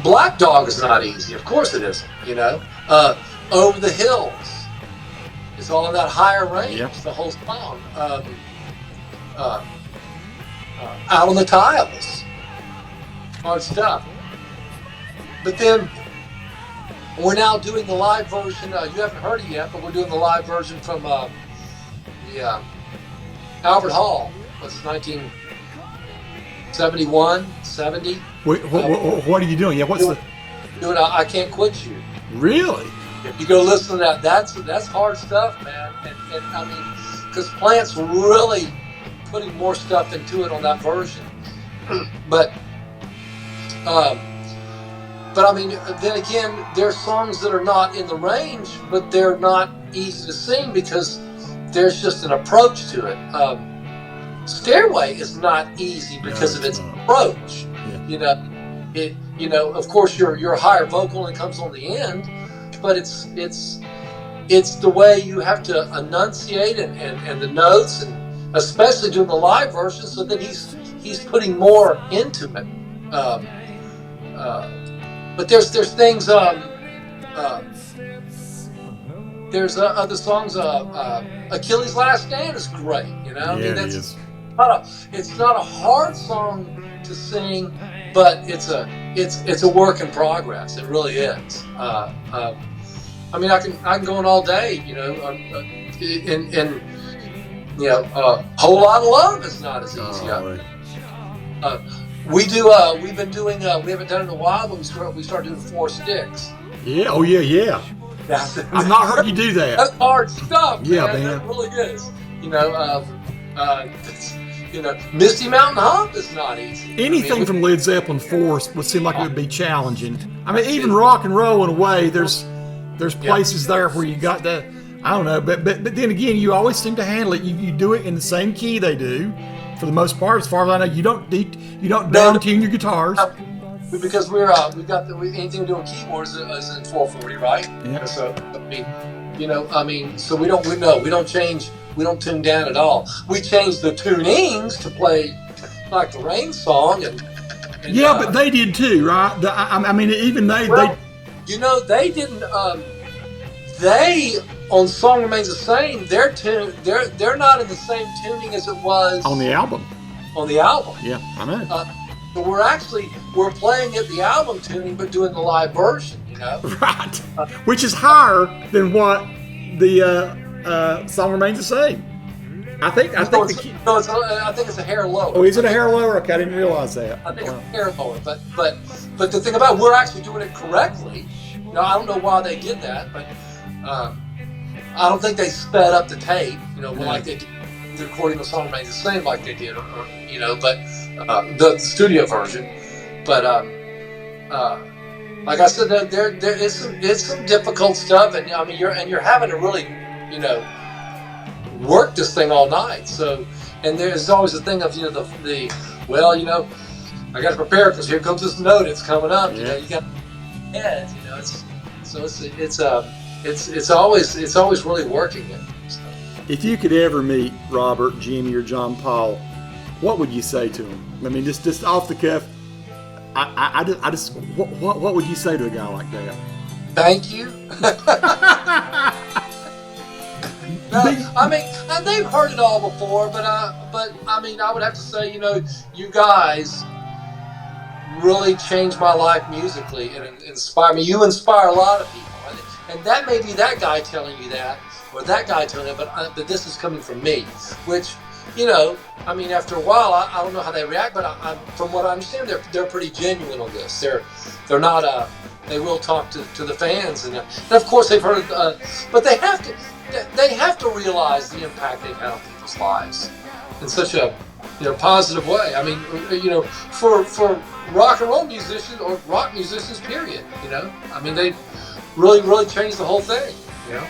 Black Dog is not easy. Of course it isn't, you know. Over the Hills. It's all in that higher range, the whole song. Out on the Tiles. Hard stuff. But then we're now doing the live version. You haven't heard it yet, but we're doing the live version from Albert Hall. What's 1971, 70? What are you doing? Yeah, what's doing? I Can't Quit You. Really? If you go listen to that, that's hard stuff, man. And I mean, because Plant's really putting more stuff into it on that version. But I mean, then again, there's songs that are not in the range, but they're not easy to sing because there's just an approach to it. Stairway is not easy because of its approach. Yeah. You know, of course, your higher vocal and comes on the end, but it's the way you have to enunciate and the notes, and especially doing the live version. So then he's putting more into it. But there's things. There's other songs. Achilles' Last Stand is great. You know, I mean, it's not a hard song to sing, but it's a work in progress. It really is. I mean, I can go on all day. You know, and you know, Whole Lot of Love is not as easy. We've been doing. We haven't done it in a while, but we started doing 4 sticks. Yeah. Oh yeah. I've not heard you do that. That's hard stuff. Yeah, man. It really is. You know, Misty Mountain Hop is not easy. Anything from Led Zeppelin 4 would seem like it would be challenging. I mean, even rock and roll in a way. There's places there where you got to. I don't know, but then again, you always seem to handle it. You do it in the same key they do. For the most part, as far as I know, you don't down tune your guitars. Because anything we do with keyboards is in 440, right? Yeah. So so we don't change. We don't tune down at all. We change the tunings to play like the Rain song and but they did too, right? I mean, even they. You know, they didn't. They on Song Remains the Same. They're not in the same tuning as it was on the album. Yeah, I know. So we're playing it the album tuning, but doing the live version. You know, right? Which is higher than what the Song Remains the Same. I think it's a hair lower. Oh, is it a hair lower? Okay, I didn't realize that. I think it's a hair lower, but the thing about it, we're actually doing it correctly. You know, I don't know why they did that, but I don't think they sped up the tape. You know, like they did the recording of the Song Remains the Same, like they did, or you know, but the studio version. But like I said, it's some difficult stuff, and I mean, you're having to really, you know, work this thing all night. So, and there's always a thing of, you know, well, you know, I got to prepare because here comes this note. It's coming up. You know, you got heads. You know, it's always really working it. So. If you could ever meet Robert, Jimmy, or John Paul, what would you say to him? I mean, just off the cuff. What would you say to a guy like that? Thank you. No, I mean, and they've heard it all before, but I mean, I would have to say, you know, you guys really changed my life musically and inspire me. You inspire a lot of people, and that may be that guy telling you that, or that guy telling you, but this is coming from me, which, you know, I mean, after a while, I don't know how they react, but from what I understand, they're pretty genuine on this. They're not they will talk to the fans, and of course they've heard, but they have to realize the impact they've had on people's lives in such a, you know, positive way. I mean, you know, for rock and roll musicians or rock musicians, period. You know, I mean, they really changed the whole thing. You know.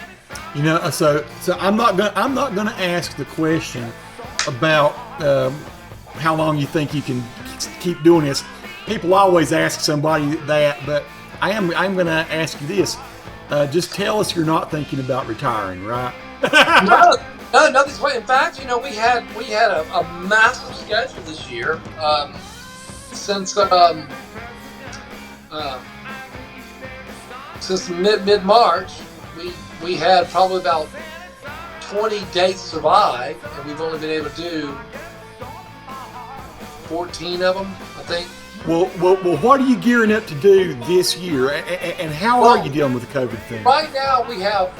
You know, so I'm not gonna ask the question about how long you think you can keep doing this. People always ask somebody that, but I'm going to ask you this. Just tell us you're not thinking about retiring, right? No, nothing's way. In fact, you know, we had a massive schedule this year. Since mid March, we had probably about 20 dates survive, and we've only been able to do 14 of them, I think. Well, what are you gearing up to do this year, and how are you dealing with the COVID thing? Right now, we have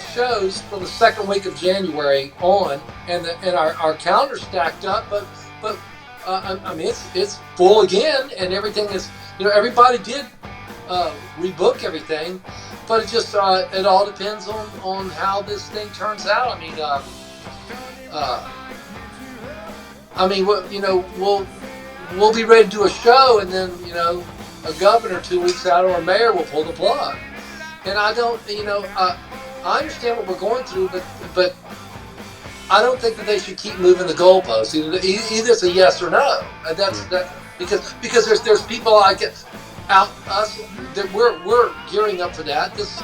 shows for the second week of January on, and our calendar's stacked up. But I mean, it's full again, and everything is, you know, everybody did rebook everything, but it just it all depends on how this thing turns out. I mean, you know, we'll be ready to do a show, and then, you know, a governor 2 weeks out or a mayor will pull the plug. And I don't, you know, I understand what we're going through, but I don't think that they should keep moving the goalposts. Either it's a yes or no. And that's because there's people like us that we're gearing up for that. This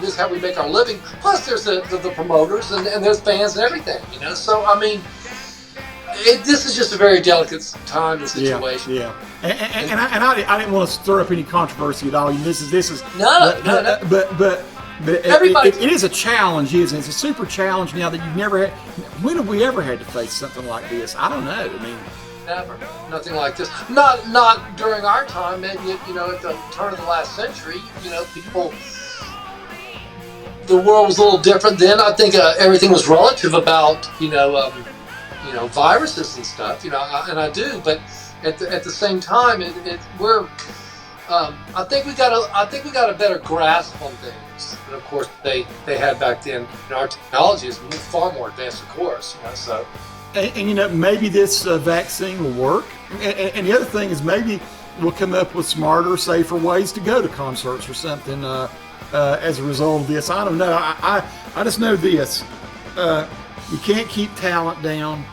is how we make our living. Plus, there's the promoters and there's fans and everything. You know, so I mean. This is just a very delicate time and situation. Yeah. And I didn't want to stir up any controversy at all. This is no. But it is a challenge, isn't it? It's a super challenge now that you've never had. When have we ever had to face something like this? I don't know. I mean, never. Nothing like this. Not during our time. Maybe you know, at the turn of the last century. You know, the world was a little different then. I think everything was relative about viruses and stuff, you know, and I do, but at the same time, I think we got a better grasp on things. And of course, they had back then. You know, our technology is far more advanced, of course. You know, so. And you know, maybe this vaccine will work. And the other thing is maybe we'll come up with smarter, safer ways to go to concerts or something as a result of this. I don't know. I just know this. You can't keep talent down.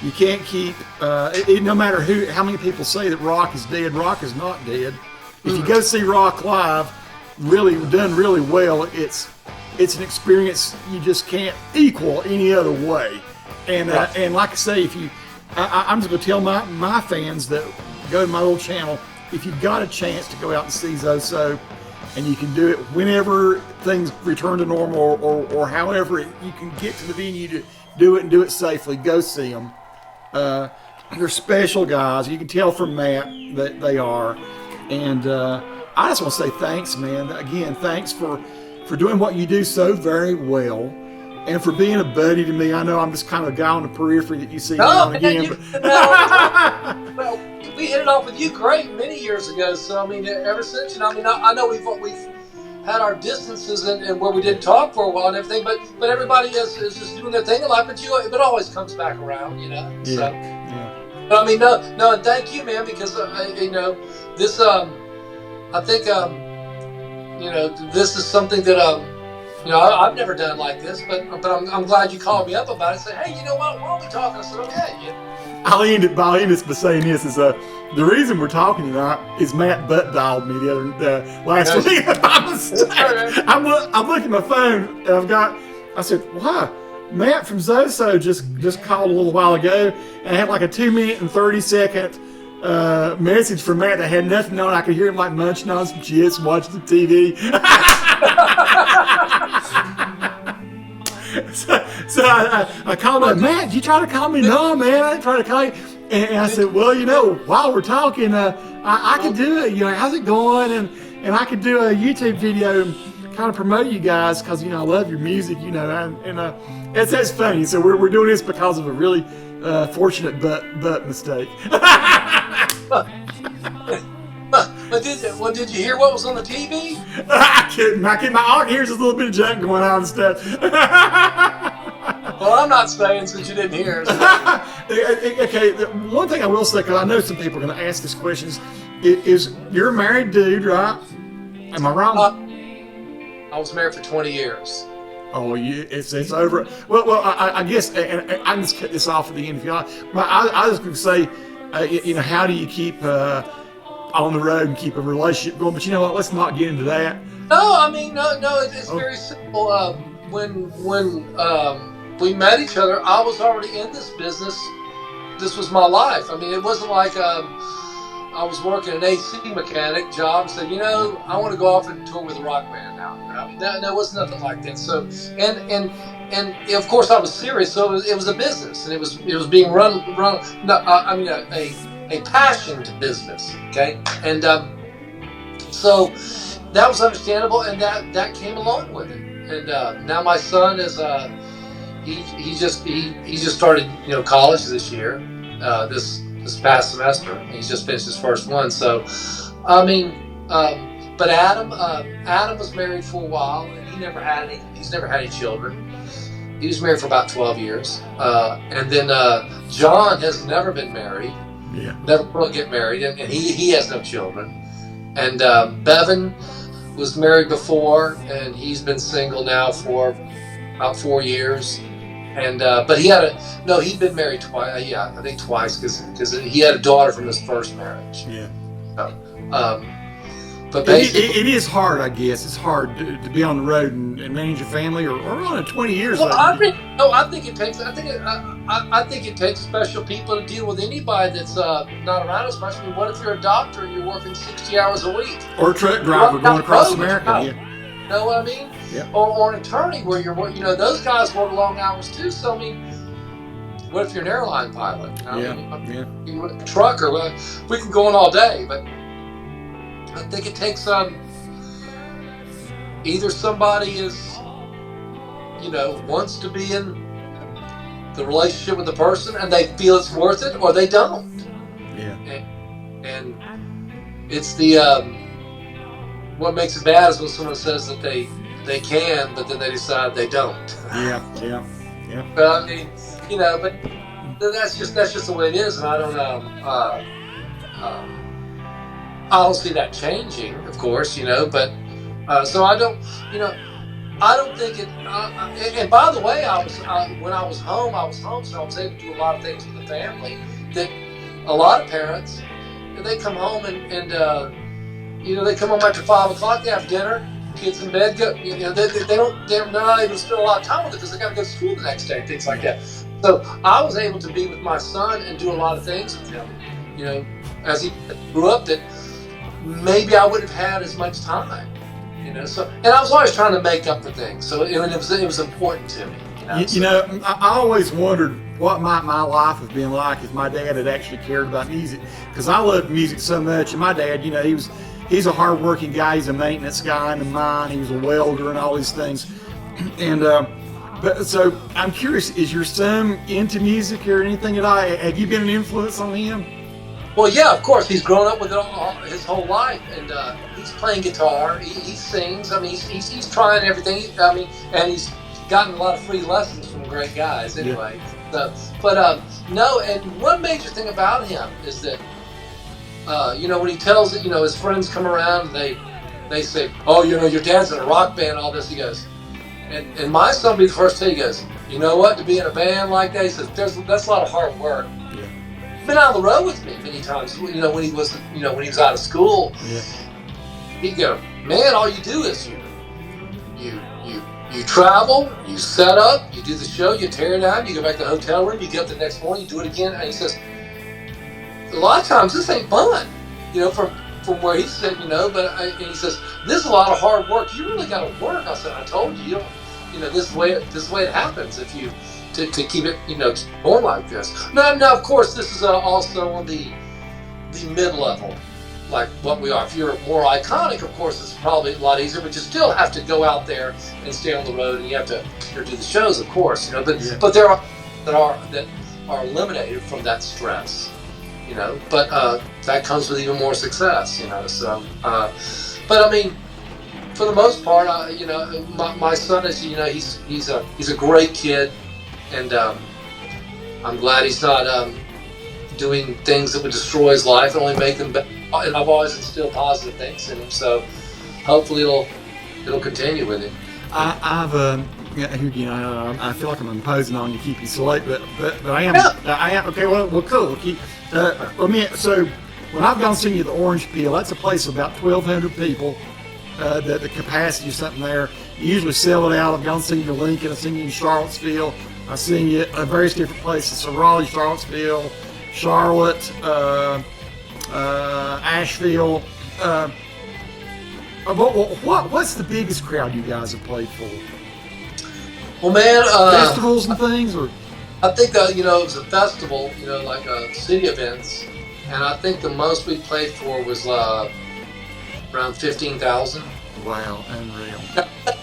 You can't keep, no matter how many people say that rock is dead, rock is not dead. If you go see rock live, done really well, it's an experience you just can't equal any other way. And and like I say, I'm just going to tell my fans that go to my little channel, if you've got a chance to go out and see Zoso, and you can do it whenever things return to normal or however you can get to the venue to do it and do it safely, go see them. They're special guys. You can tell from Matt that they are. And I just want to say thanks, man. Again, thanks for doing what you do so very well and for being a buddy to me. I know I'm just kind of a guy on the periphery that you see now and again. Well, we hit it off with you great many years ago. So, I mean, ever since, you know, I mean, I know we've had our distances and where we didn't talk for a while and everything, but everybody is just doing their thing in life. But it always comes back around, you know. Yeah. So, yeah. But I mean, no, and thank you, man, because you know, this I think you know, this is something that I've never done it like this, but I'm glad you called me up about it. Said, hey, you know what? Why don't we talk? I said, okay. Yeah. I'll end it by saying this is the reason we're talking tonight is Matt butt dialed me the other last week by mistake. I'm looking at my phone and I said, why? Matt from Zoso just called a little while ago and I had like a 2-minute and 30-second message from Matt that had nothing on. I could hear him like munching on some chips, watching the TV. so I called him, Matt, did you try to call me? No, man, I didn't try to call you. And I said, well, while we're talking, I could do it. How's it going? And I could do a YouTube video and kind of promote you guys because, I love your music, and it's funny. So we're doing this because of a really fortunate butt mistake. But did you hear what was on the TV? I couldn't. All I can hear is a little bit of junk going on and stuff. Well, I'm not saying since you didn't hear. So. Okay, one thing I will say, because I know some people are going to ask this question, is you're a married dude, right? Am I wrong? I was married for 20 years. Oh, it's over. Well, I guess, and I can just cut this off at the end if you like. But I was going to say, how do you keep on the road and keep a relationship going? But you know what? Let's not get into that. No, it's very simple. When we met each other, I was already in this business. This was my life. It wasn't like I was working an AC mechanic job and said, I want to go off and tour with a rock band now. There was nothing like that. So, and of course I was serious. So it was a business, and it was being run. A passionate business. Okay, and so that was understandable, and that came along with it. And now my son is he just started college this year, this past semester. He's just finished his first one. So but Adam was married for a while, and he's never had any children. He was married for about 12 years, and then John has never been married. Yeah. Never will get married, and he has no children. And Bevan was married before, and he's been single now for about 4 years. And but he'd been married twice. Yeah, I think twice because he had a daughter from his first marriage. Yeah. So, but basically, it is hard. I guess it's hard to be on the road and manage your family, or on 20 years. Well, I think it takes special people to deal with anybody that's not around us much. What if you're a doctor and you're working 60 hours a week, or a truck driver going across America? Yeah. You know what I mean? Yeah. Or an attorney where those guys work long hours too. So what if you're an airline pilot? You're a trucker. We can go on all day, but I think it takes either somebody wants to be in the relationship with the person and they feel it's worth it, or they don't. Yeah. And it's the what makes it bad is when someone says that they can, but then they decide they don't. Yeah. But but that's just the way it is, and I don't see that changing, of course, but so I don't think it. And by the way, when I was home, so I was able to do a lot of things with the family that a lot of parents, they come home and they come home after 5 o'clock, they have dinner, kids in bed, they're not able to spend a lot of time with it because they got to go to school the next day, things like that. So I was able to be with my son and do a lot of things with him, as he grew up that maybe I wouldn't have had as much time, So, and I was always trying to make up for things, so it was important to me. I always wondered what might my life have been like if my dad had actually cared about music, because I loved music so much. And my dad, he's a hard-working guy. He's a maintenance guy in the mine. He was a welder and all these things. And but so I'm curious, is your son into music or anything at all? Have you been an influence on him? Well, yeah, of course. He's grown up with it his whole life, and he's playing guitar. He sings. He's trying everything. And he's gotten a lot of free lessons from great guys. Anyway, Yeah. No. And one major thing about him is that, when he tells it, his friends come around and they say, "Oh, your dad's in a rock band." All this, he goes, And my son will be the first to tell you, he goes, you know what, to be in a band like that, he says, that's a lot of hard work. Yeah. He's been on the road with me many times, when he was out of school. Yeah. He'd go, man, all you do is you travel, you set up, you do the show, you tear it down, you go back to the hotel room, you get up the next morning, you do it again. And he says, a lot of times this ain't fun, from where he's sitting, and he says, this is a lot of hard work. You really got to work. I said, I told you, this is the way it happens if you, to keep it, going like this. Now, of course, this is also on the mid-level, like what we are. If you're more iconic, of course, it's probably a lot easier, but you still have to go out there and stay on the road, and you have to do the shows, of course, but there are that are eliminated from that stress, but that comes with even more success, so, but I mean, for the most part, my son is, he's a great kid, and I'm glad he's not doing things that would destroy his life and only make them better. And I've always instilled positive things in him, so hopefully it'll continue with him. I feel like I'm imposing on you, keep you select, but I am. Yeah. I am. Okay, well, cool. So when I've gone seen you at the Orange Peel, that's a place of about 1,200 people. The capacity or something there. You usually sell it out. I've gone seen you in Lincoln. I've seen you in Charlottesville. I've seen you at various different places. So Raleigh, Charlottesville, Charlotte, Asheville. What's the biggest crowd you guys have played for? Well, man, festivals and things, or I think it was a festival, like city events, and I think the most we played for was around 15,000. Wow, unreal.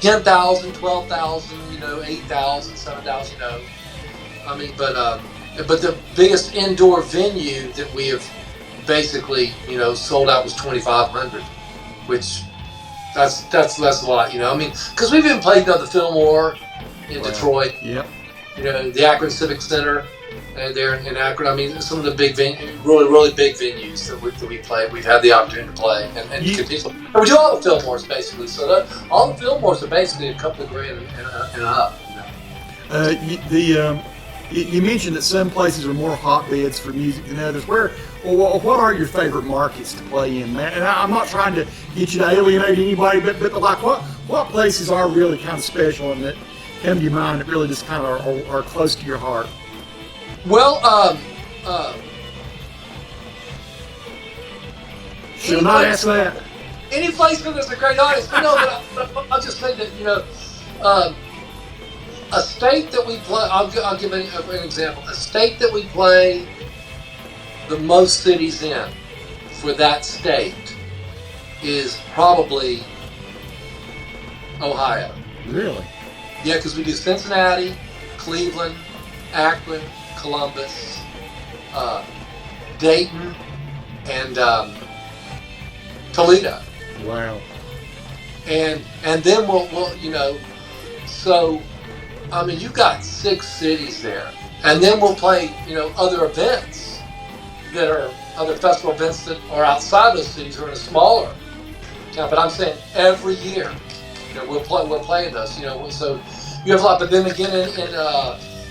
10,000, 12,000, 8,000, 7,000, I mean, but the biggest indoor venue that we have basically, sold out was 2,500, which that's a lot, I mean, because we've even played the Fillmore in Detroit. Yep. The Akron Civic Center, there in Akron. I mean, some of the big really, really big venues that we played. We've had the opportunity to play, and continue. And we do all the Fillmores basically. So all the Fillmores are basically a couple of grand and up. You mentioned that some places are more hotbeds for music than others. What are your favorite markets to play in, Matt? And I'm not trying to get you to alienate anybody, but like what places are really kind of special and that come to your mind that really just kind of are close to your heart? Well, should not ask that. Any place where there's a great audience, but I'll just say that a state that we play. I'll give an example. A state that we play the most cities in for that state is probably Ohio. Really? Yeah, because we do Cincinnati, Cleveland, Akron, Columbus, Dayton, and Toledo. Wow. And then we'll so I mean, you've got 6 cities there, and then we'll play other events that are other festival events that are outside those cities or in a smaller town. But I'm saying every year, we're playing those. So you have a lot. But then again, in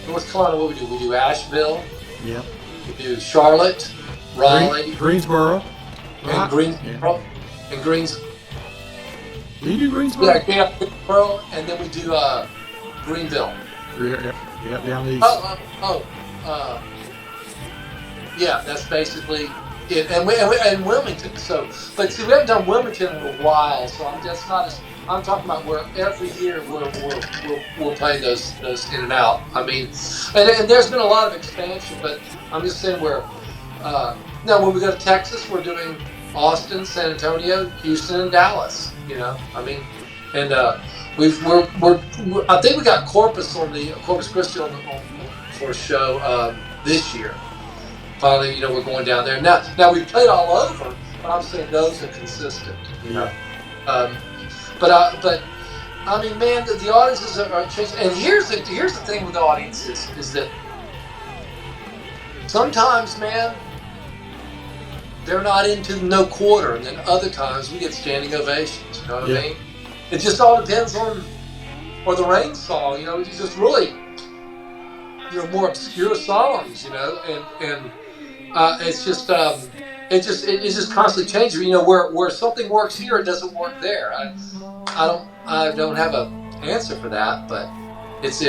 North Carolina, what we do Asheville. Yep. We do Charlotte, Raleigh, Greensboro, and Greensboro, and Greensboro. Do you do Greensboro? Yeah, Greensboro, and then we do Greenville. Yep, down east. Yeah, that's basically it. And Wilmington. So, but see, we haven't done Wilmington in a while, so I'm talking about where every year we're playing those in and out. I mean, and there's been a lot of expansion, but I'm just saying now when we go to Texas, we're doing Austin, San Antonio, Houston, and Dallas. I mean, and I think we got Corpus Christi for a show this year. Finally, we're going down there. Now we've played all over, but I'm saying those are consistent. But I mean, man, the audiences are changing. And here's the thing with the audiences is that sometimes, man, they're not into no quarter, and then other times we get standing ovations. You know what I mean? It just all depends on or the Rain song, you know, it's just really, you know, more obscure songs, you know, and it's just it's just constantly changing. You know, where something works here, it doesn't work there. I don't have a answer for that, but it's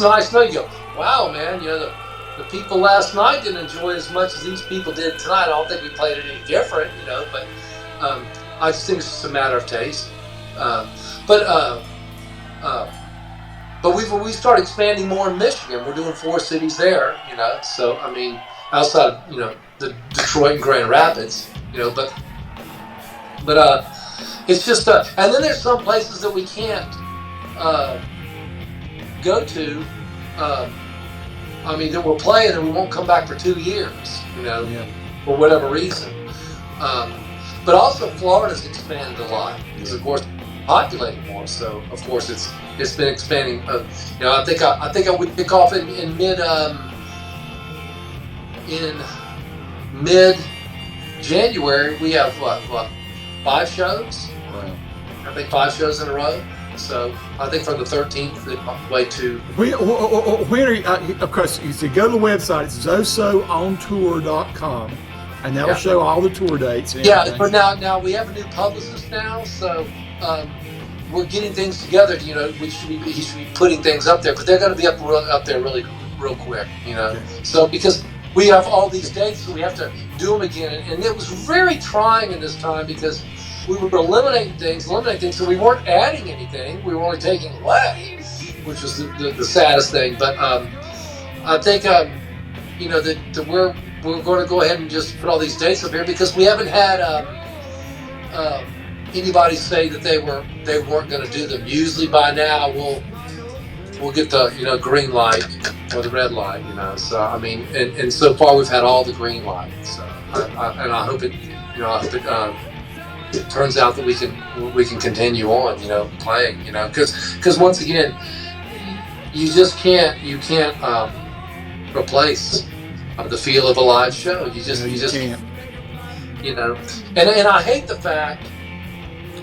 nice to know. You go, wow, man, you know, the people last night didn't enjoy it as much as these people did tonight. I don't think we played it any different, you know, but I just think it's just a matter of taste. But we started expanding more in Michigan. We're doing 4 cities there, you know. So I mean, outside of, you know, the Detroit and Grand Rapids, you know, but it's just and then there's some places that we can't go to. I mean, that we're playing and we won't come back for 2 years, you know, for whatever reason. But also Florida's expanded a lot because, of course, populating more. So, of course, it's been expanding. You know, I think I would kick off in mid January. We have what 5 shows? Right. I think 5 shows in a row. So I think from the 13th way to when are you, of course you see, go to the website. It's zosoontour.com, and that'll show all the tour dates. And everything. But now we have a new publicist now, so we're getting things together. You know, he should be putting things up there, but they're going to be up there really real quick. You know, so because we have all these dates, so we have to do them again, and it was very trying in this time because we were eliminating things, so we weren't adding anything. We were only taking away, which was the saddest thing. But I think you know that we're going to go ahead and just put all these dates up here because we haven't had anybody say that they weren't going to do them. Usually by now we'll get the, you know, green light or the red light, you know. So I mean, and so far we've had all the green lights. So I hope it, you know, it turns out that we can continue on, you know, playing, you know, because once again, you can't replace the feel of a live show. You just can't. You know, and I hate the fact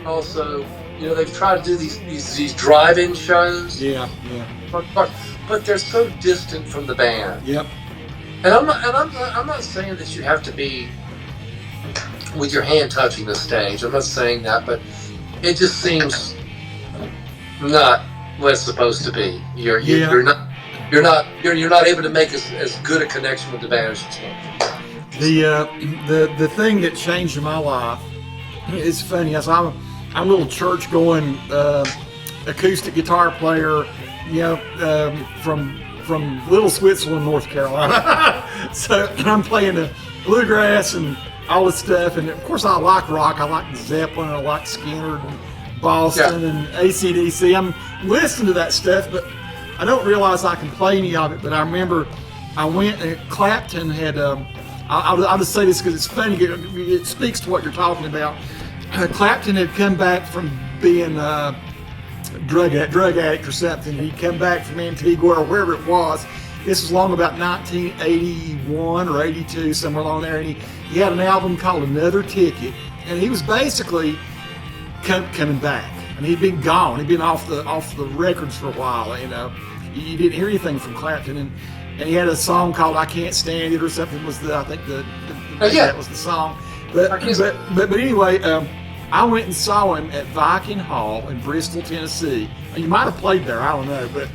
also, you know, they've tried to do these drive-in shows. Yeah. But they're so distant from the band. Yep. And I'm not saying that you have to be with your hand touching the stage. I'm not saying that, but it just seems not what it's supposed to be. You're not able to make as good a connection with the band as you can. The thing that changed my life is funny. I'm a little church going acoustic guitar player, you know, from Little Switzerland, North Carolina. So I'm playing the bluegrass and all this stuff, and of course I like rock. I like Zeppelin, I like Skinner, and Boston, and AC/DC. I'm listening to that stuff, but I don't realize I can play any of it. But I remember I went and Clapton had. I'll just say this because it's funny. It speaks to what you're talking about. Clapton had come back from being a drug addict or something. He'd come back from Antigua or wherever it was. This was long about 1981 or 82, somewhere along there, and he had an album called Another Ticket, and he was basically coming back. And he'd been gone. He'd been off the records for a while. You know, you didn't hear anything from Clapton, and he had a song called "I Can't Stand It" or something. Was that was the song? But anyway, I went and saw him at Viking Hall in Bristol, Tennessee. You might have played there. I don't know, but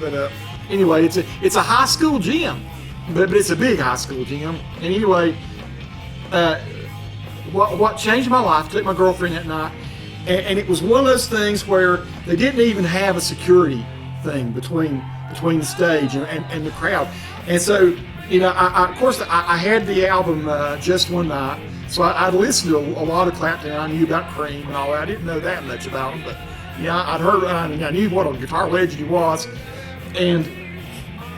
anyway, it's a high school gym, but it's a big high school gym. And anyway, what changed my life? I took my girlfriend that night, and it was one of those things where they didn't even have a security thing between the stage and the crowd. And so, you know, I had the album just one night, so I'd listened to a lot of Clapton. I knew about Cream and all that. I didn't know that much about him, but yeah, I'd heard. I knew what a guitar legend he was. And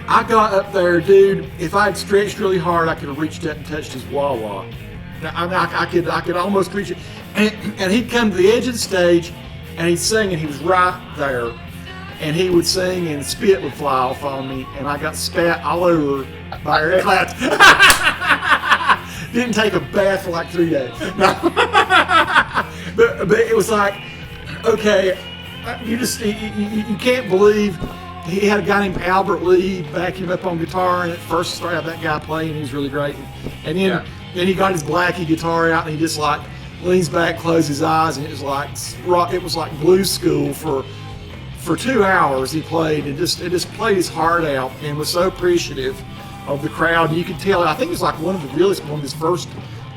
I got up there, dude. If I'd stretched really hard, I could have reached up and touched his wah-wah. I could almost reach it. And he'd come to the edge of the stage, and he'd sing, and he was right there. And he would sing, and spit would fly off on me, and I got spat all over by Eric Clapton. Didn't take a bath for like 3 days. No. But it was like, okay, you can't believe he had a guy named Albert Lee back him up on guitar, and at first started out that guy playing, he was really great, and then he got his Blackie guitar out, and he just like leans back, closes his eyes, and it was like blues school for 2 hours. He played and just played his heart out, and was so appreciative of the crowd. And you could tell, I think it was like one of his first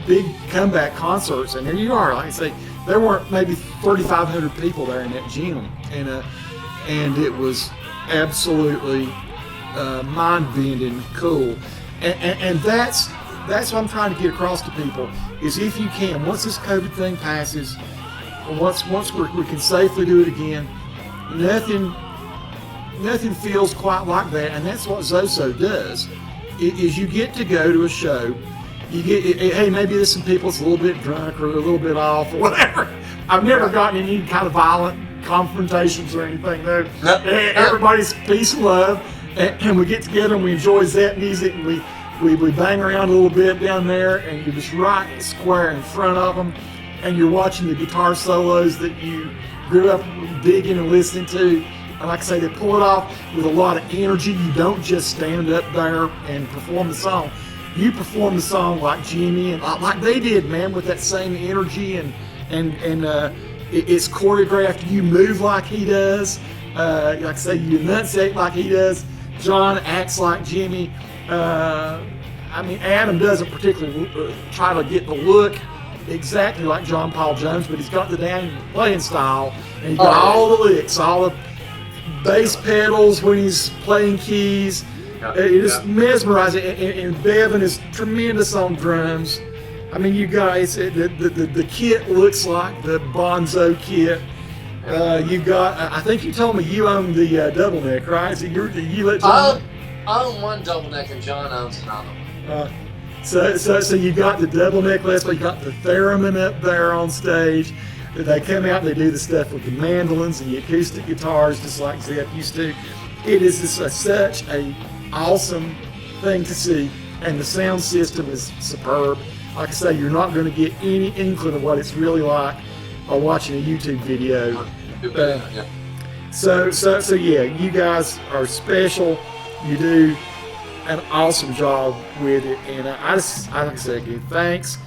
big comeback concerts, and there you are, like I say, there weren't maybe 3,500 people there in that gym, and it was absolutely mind-bending cool, and that's what I'm trying to get across to people, is if you can, once this COVID thing passes, once we can safely do it again, nothing feels quite like that, and that's what Zoso does, is you get to go to a show. You get, hey, maybe there's some people that's a little bit drunk or a little bit off or whatever. I've never gotten any kind of violent confrontations or anything though. Everybody's peace and love, and we get together and we enjoy Zep music, and we bang around a little bit down there, and you're just right square in front of them, and you're watching the guitar solos that you grew up digging and listening to. And like I say, they pull it off with a lot of energy. You don't just stand up there and perform the song. You perform the song like Jimmy and like they did, man, with that same energy, and it's choreographed. You move like he does. Like I say, you enunciate like he does. John acts like Jimmy. I mean, Adam doesn't particularly try to get the look exactly like John Paul Jones, but he's got the damn playing style, and he's got all the licks, all the bass pedals when he's playing keys. It just mesmerizing, and Bevan is tremendous on drums. I mean, you guys, the kit looks like the Bonzo kit. You got, I think you told me you own the double neck, right? So you let John? I own one double neck, and John owns another one. So you got the double neck Les Paul, you got the theremin up there on stage. They come out and they do the stuff with the mandolins and the acoustic guitars, just like Zep used to. It is just such a awesome thing to see, and the sound system is superb. Like I say, you're not going to get any inkling of what it's really like by watching a YouTube video. So yeah, you guys are special. You do an awesome job with it, and I like I say again, thanks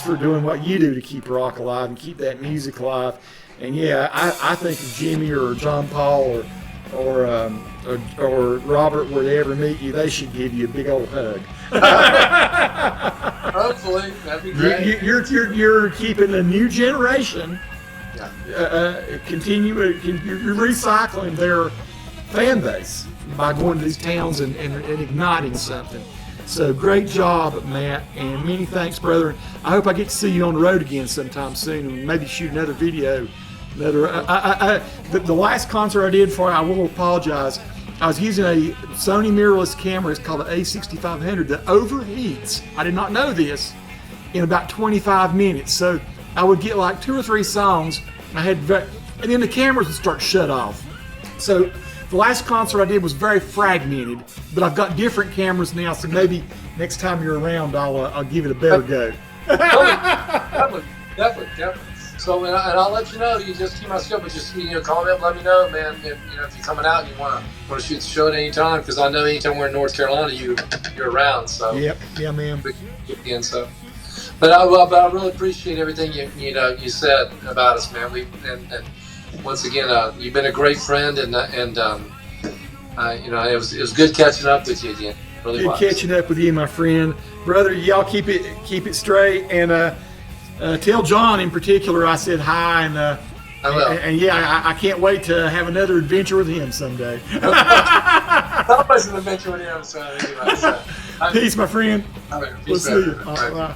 for doing what you do to keep rock alive and keep that music alive. And yeah, I think if Jimmy or John Paul or Robert were to ever meet you, they should give you a big old hug. Hopefully, that'd be great. You're keeping a new generation. You're recycling their fan base by going to these towns and igniting something. So great job, Matt, and many thanks, brother. I hope I get to see you on the road again sometime soon, and maybe shoot another video. The last concert I did for you, I will apologize. I was using a Sony mirrorless camera. It's called the A6500 that overheats. I did not know this in about 25 minutes. So I would get like 2 or 3 songs. And then the cameras would start to shut off. So the last concert I did was very fragmented, but I've got different cameras now. So maybe next time you're around, I'll give it a better go. Definitely. So, and I'll let you know. You just keep my schedule, but just call me up, let me know, man. And, if you're coming out, and you want to shoot the show at any time, because I know anytime we're in North Carolina, you're around. So yeah, man. Again, so, but I really appreciate everything you said about us, man. And once again, you've been a great friend, and it was good catching up with you again. Really good catching up with you, my friend, brother. Y'all keep it straight, and tell John in particular I said hi, and I will. And yeah, I can't wait to have another adventure with him someday. Always an adventure with him. So, Peace, my friend. All right, we'll peace see you. All right. Bye.